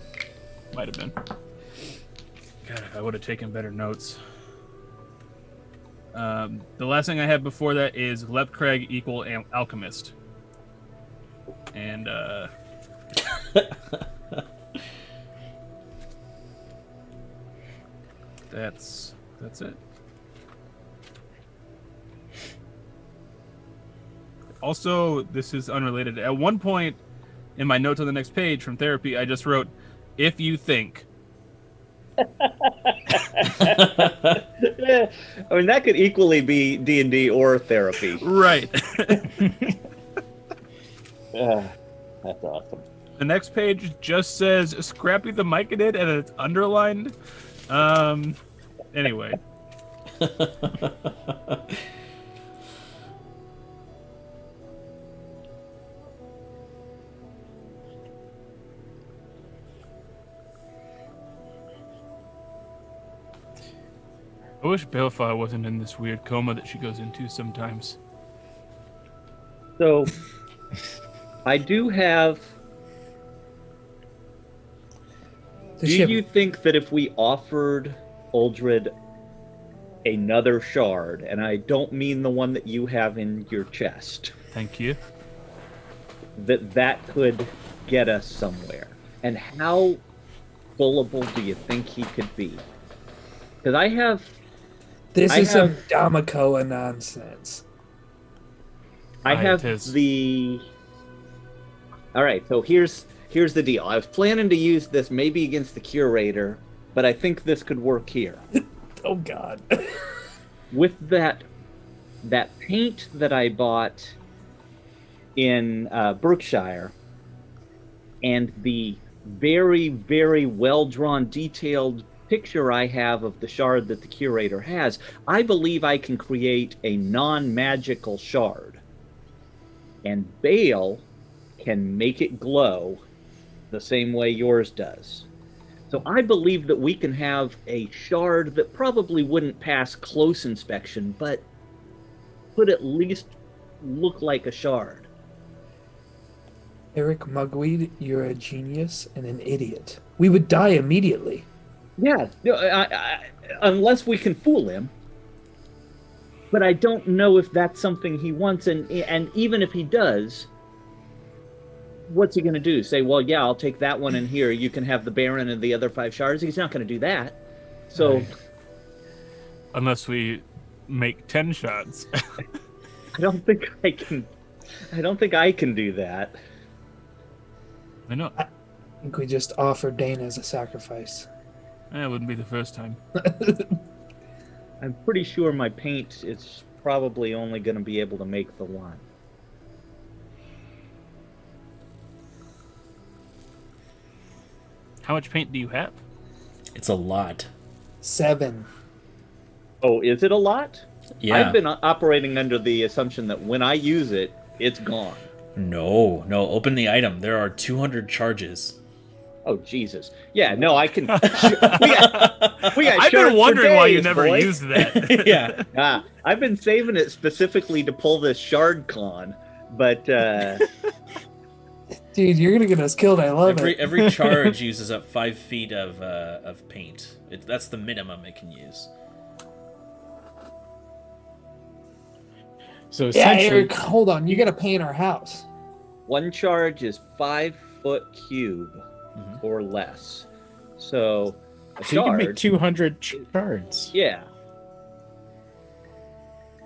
Might have been. God, if I would have taken better notes. The last thing I had before that is Lepcraig equal alchemist. And, that's it. Also, this is unrelated. At one point in my notes on the next page from therapy, I just wrote, if you think. I mean, that could equally be D&D or therapy. Right. That's awesome. The next page just says Scrappy the Myconid and it's underlined. Anyway. I wish Balefire wasn't in this weird coma that she goes into sometimes. So, I do have... Do you think that if we offered Uldred another shard, and I don't mean the one that you have in your chest, Thank you. that could get us somewhere? And how gullible do you think he could be? Because I have... This is some Damakoa nonsense. I Right, have it is. the... All right, so here's the deal. I was planning to use this maybe against the Curator, but I think this could work here. Oh, God. With that paint that I bought in Berkshire, and the very, very well-drawn, detailed picture I have of the shard that the Curator has, I believe I can create a non-magical shard. And Bale can make it glow the same way yours does. So I believe that we can have a shard that probably wouldn't pass close inspection, but could at least look like a shard. Eric Mugweed, you're a genius and an idiot. We would die immediately. Yeah, unless we can fool him. But I don't know if that's something he wants, and even if he does, what's he going to do? Say, well, yeah, I'll take that one in here. You can have the Baron and the other 5 shards. He's not going to do that. So, Right. Unless we make 10 shots. I don't think I can. I don't think I can do that. I know. I think we just offer Dana as a sacrifice. That wouldn't be the first time. I'm pretty sure my paint is probably only going to be able to make the one. How much paint do you have? It's a lot. 7. Oh, is it a lot? Yeah. I've been operating under the assumption that when I use it, it's gone. No. Open the item. There are 200 charges. Oh Jesus! Yeah, no, I can. we got I've been shards wondering for why you days, never boy. used that. Yeah. I've been saving it specifically to pull this shard con, but Dude, you're gonna get us killed. I love it. Every charge uses up 5 feet of paint. That's the minimum it can use. So Yeah, essentially, Eric, hold on. You gotta paint our house. one charge is 5 foot cube or less. So a so you can make shard, 200 shards. yeah.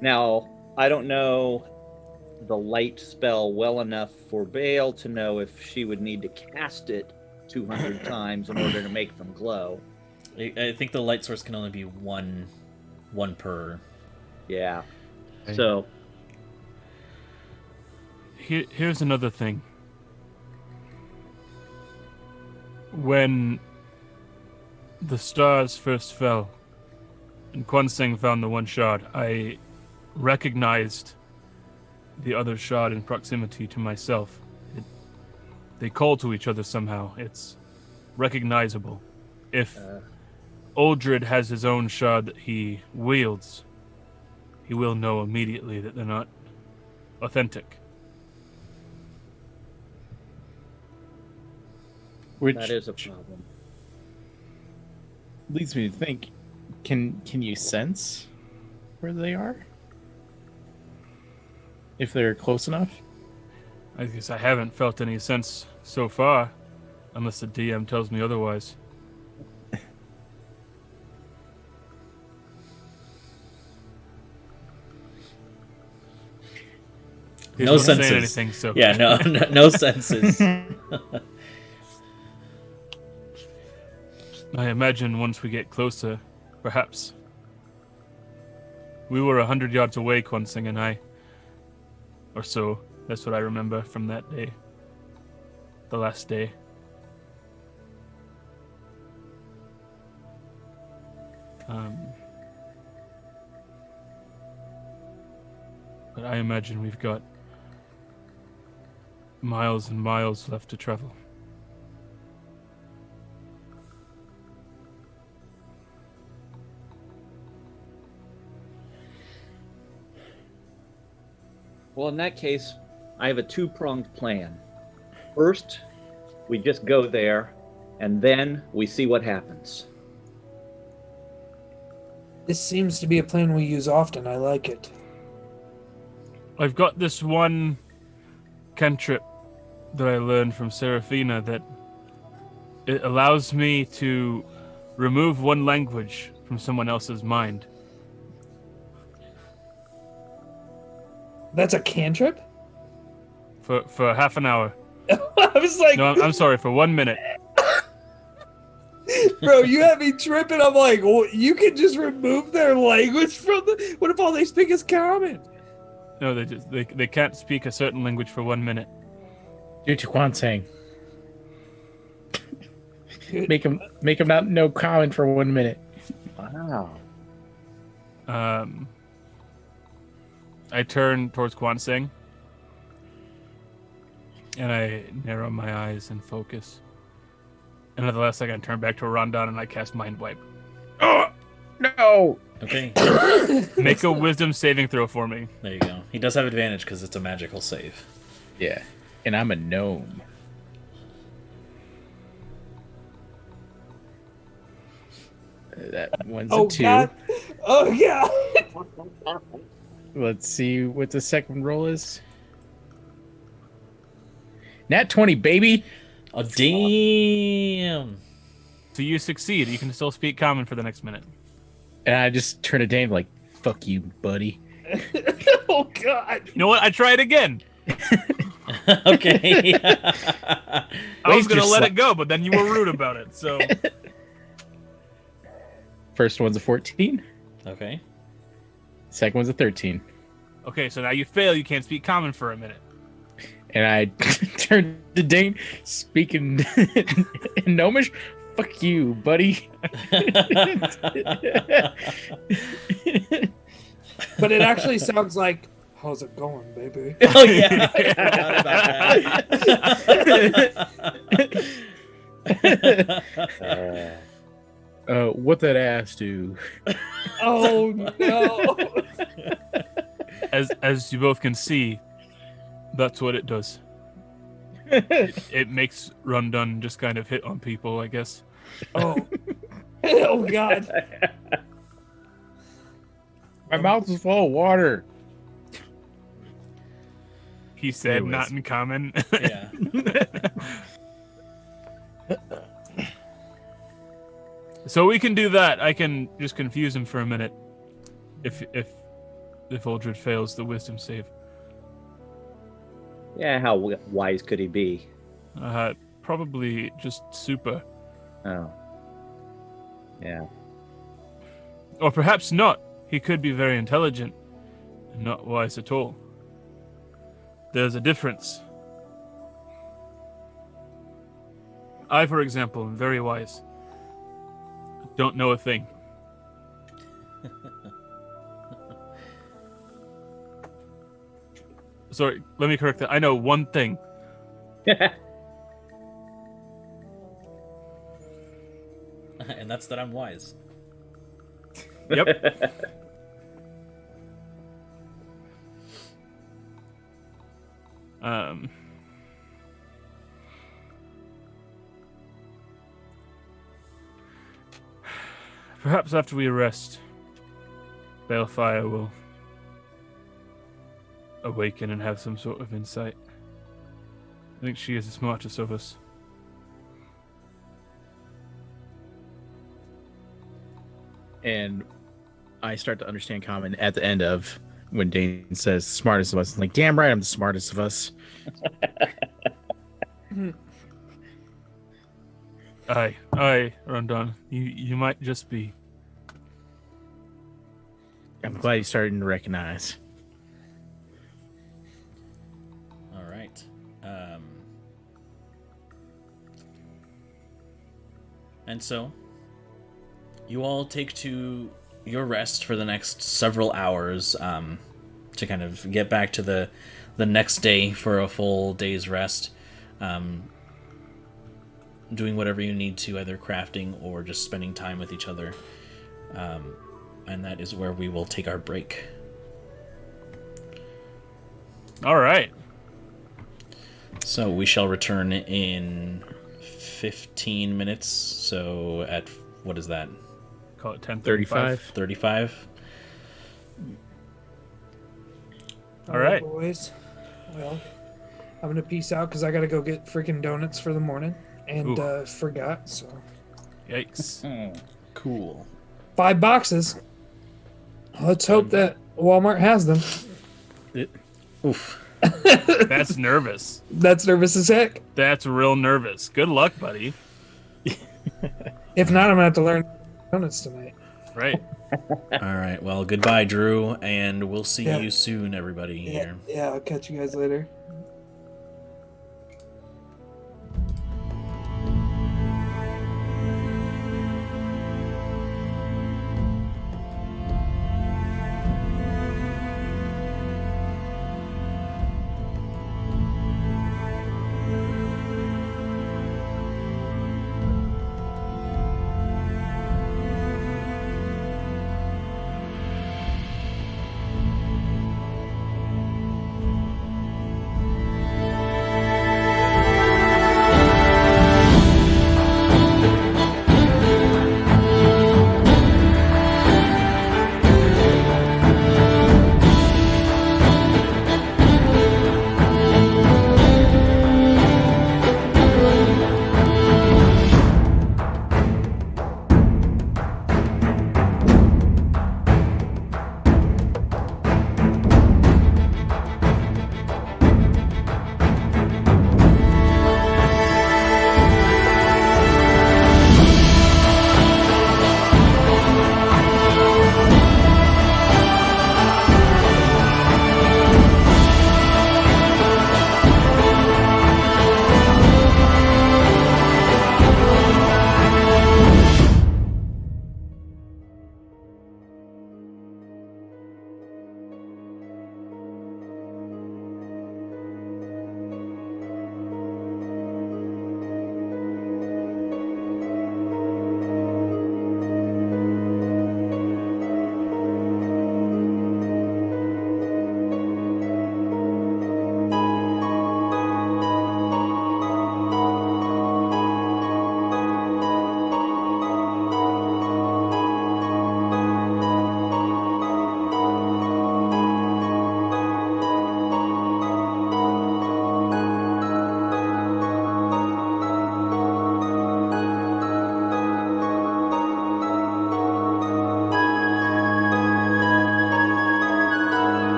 Now I don't know the light spell well enough for Bale to know if she would need to cast it 200 times in order to make them glow. I think the light source can only be one per. Yeah. Okay. So Here's another thing. When the stars first fell and Quan Sing found the one shard, I recognized the other shard in proximity to myself. They call to each other somehow. It's recognizable. If Uldred has his own shard that he wields, he will know immediately that they're not authentic. Which that is a problem. leads me to think, can you sense where they are? If they're close enough? I guess I haven't felt any sense so far, unless the DM tells me otherwise. He's No not saying senses. anything, so Yeah, no senses. I imagine once we get closer, perhaps. We were 100 yards away, Quan Sing and I. Or so. That's what I remember from that day. The last day. But I imagine we've got miles and miles left to travel. Well, in that case, I have a two-pronged plan. First, we just go there, and then we see what happens. This seems to be a plan we use often. I like it. I've got this one cantrip that I learned from Seraphina that it allows me to remove one language from someone else's mind. That's a cantrip? For half an hour. I was like, No, I'm sorry, for 1 minute. bro, you had me tripping. I'm like, well, you can just remove their language from the. What if all they speak is common? No, they can't speak a certain language for 1 minute. Due to Quan Sang. Make him not know common for 1 minute. Wow. I turn towards Quan Sing, and I narrow my eyes and focus. And at the last second, I turn back to Rondon and I cast Mind Wipe. Oh no! Okay, Make a wisdom saving throw for me. there you go. He does have advantage because it's a magical save. Yeah, and I'm a gnome. That one's Oh a 2. God! Oh yeah! Let's see what the second roll is. Nat 20, baby. Oh, damn. So you succeed. You can still speak common for the next minute. And I just turn to Dane like, "Fuck you, buddy." Oh God! You know what? I try it again. Okay. I was Waste going to your let sli- it go, but then you were rude about it. So First one's a 14. Okay. Second one's a 13. okay, so now you fail. You can't speak common for a minute. And I turn to Dane, speaking in Gnomish. Fuck you, buddy. But it actually sounds like How's it going, baby? Oh yeah, I forgot about that. What that ass do? Oh no! As you both can see, that's what it does. It makes Rundun just kind of hit on people, I guess. Oh, oh God! My mouth is full of water. He said, Anyways. not in common. Yeah. So we can do that. I can just confuse him for a minute. If Uldred fails the wisdom save. Yeah, how wise could he be? Probably just super. Oh. Yeah. Or perhaps not. He could be very intelligent and not wise at all. There's a difference. I, for example, am very wise. Don't know a thing. Sorry, let me correct that. I know one thing. And that's that I'm wise. Yep. Perhaps after we rest, Balefire will awaken and have some sort of insight. I think she is the smartest of us. And I start to understand common at the end of when Dane says smartest of us. I'm like, damn right, I'm the smartest of us. Aye, Rondon. You might just be. I'm glad you're starting to recognize. All right. And so, you all take to your rest for the next several hours to kind of get back to the next day for a full day's rest. Doing whatever you need to, either crafting or just spending time with each other. And that is where we will take our break. All right. So we shall return in 15 minutes. So at, what is that? Call it 10:35. 35? All right. Boys. Well, I'm gonna peace out because I gotta go get freaking donuts for the morning and forgot. So Yikes. Cool. 5 boxes. Let's hope that Walmart has them. Oof. That's nervous. That's nervous as heck. That's real nervous. Good luck, buddy. If not, I'm gonna have to learn donuts tonight. Right. All right. Well, goodbye, Drew, and we'll see Yeah. you soon, everybody here. Yeah, I'll catch you guys later.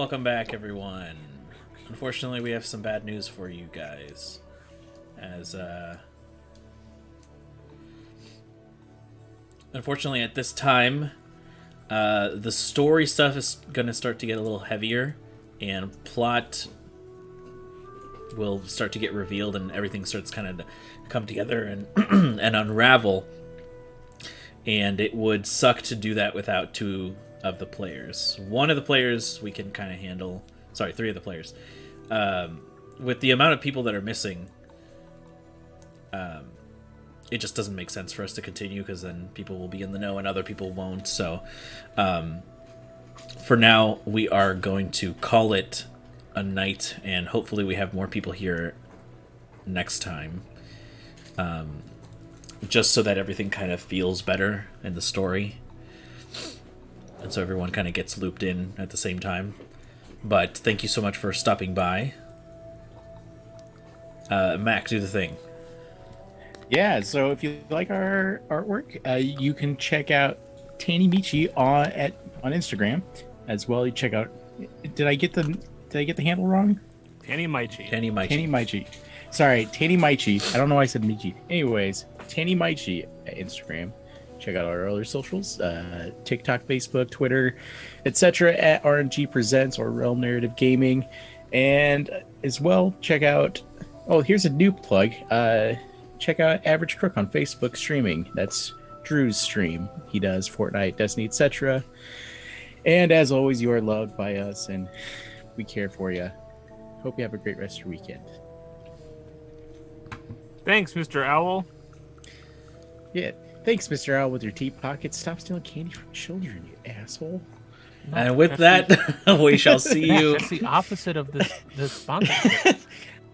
welcome back, everyone. Unfortunately, we have some bad news for you guys. As, unfortunately, at this time, the story stuff is going to start to get a little heavier, and plot will start to get revealed, and everything starts kind of to come together and, and unravel. And it would suck to do that without two of the players. One of the players we can kind of handle. Sorry, three of the players. With the amount of people that are missing, it just doesn't make sense for us to continue, because then people will be in the know and other people won't. So for now, we are going to call it a night, and hopefully we have more people here next time. Just so that everything kind of feels better in the story. And so everyone kind of gets looped in at the same time. But thank you so much for stopping by. Mac, do the thing. Yeah, so if you like our artwork, you can check out Tani Michi on Instagram as well. You check out. Did I get the handle wrong? Tani Michi. Tani Michi. Sorry, Tani Michi. I don't know why I said Michi. Anyways, Tani Michi at Instagram. Check out our other socials, TikTok, Facebook, Twitter, etc. at RNG Presents or Realm Narrative Gaming. And as well, check out... Oh, here's a new plug. Check out Average Crook on Facebook streaming. That's Drew's stream. He does Fortnite, Destiny, etc. And as always, you are loved by us, and we care for you. Hope you have a great rest of your weekend. Thanks, Mr. Owl. Yeah, thanks, Mr. Owl, with your deep pockets. Stop stealing candy from children, you asshole. And with that, we shall see you. That's the opposite of the sponsorship.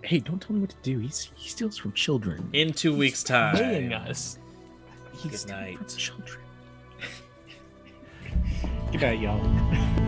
Hey, don't tell me what to do. He steals from children. In 2 weeks' Paying time. us. He's Good night. from children. Good night, y'all.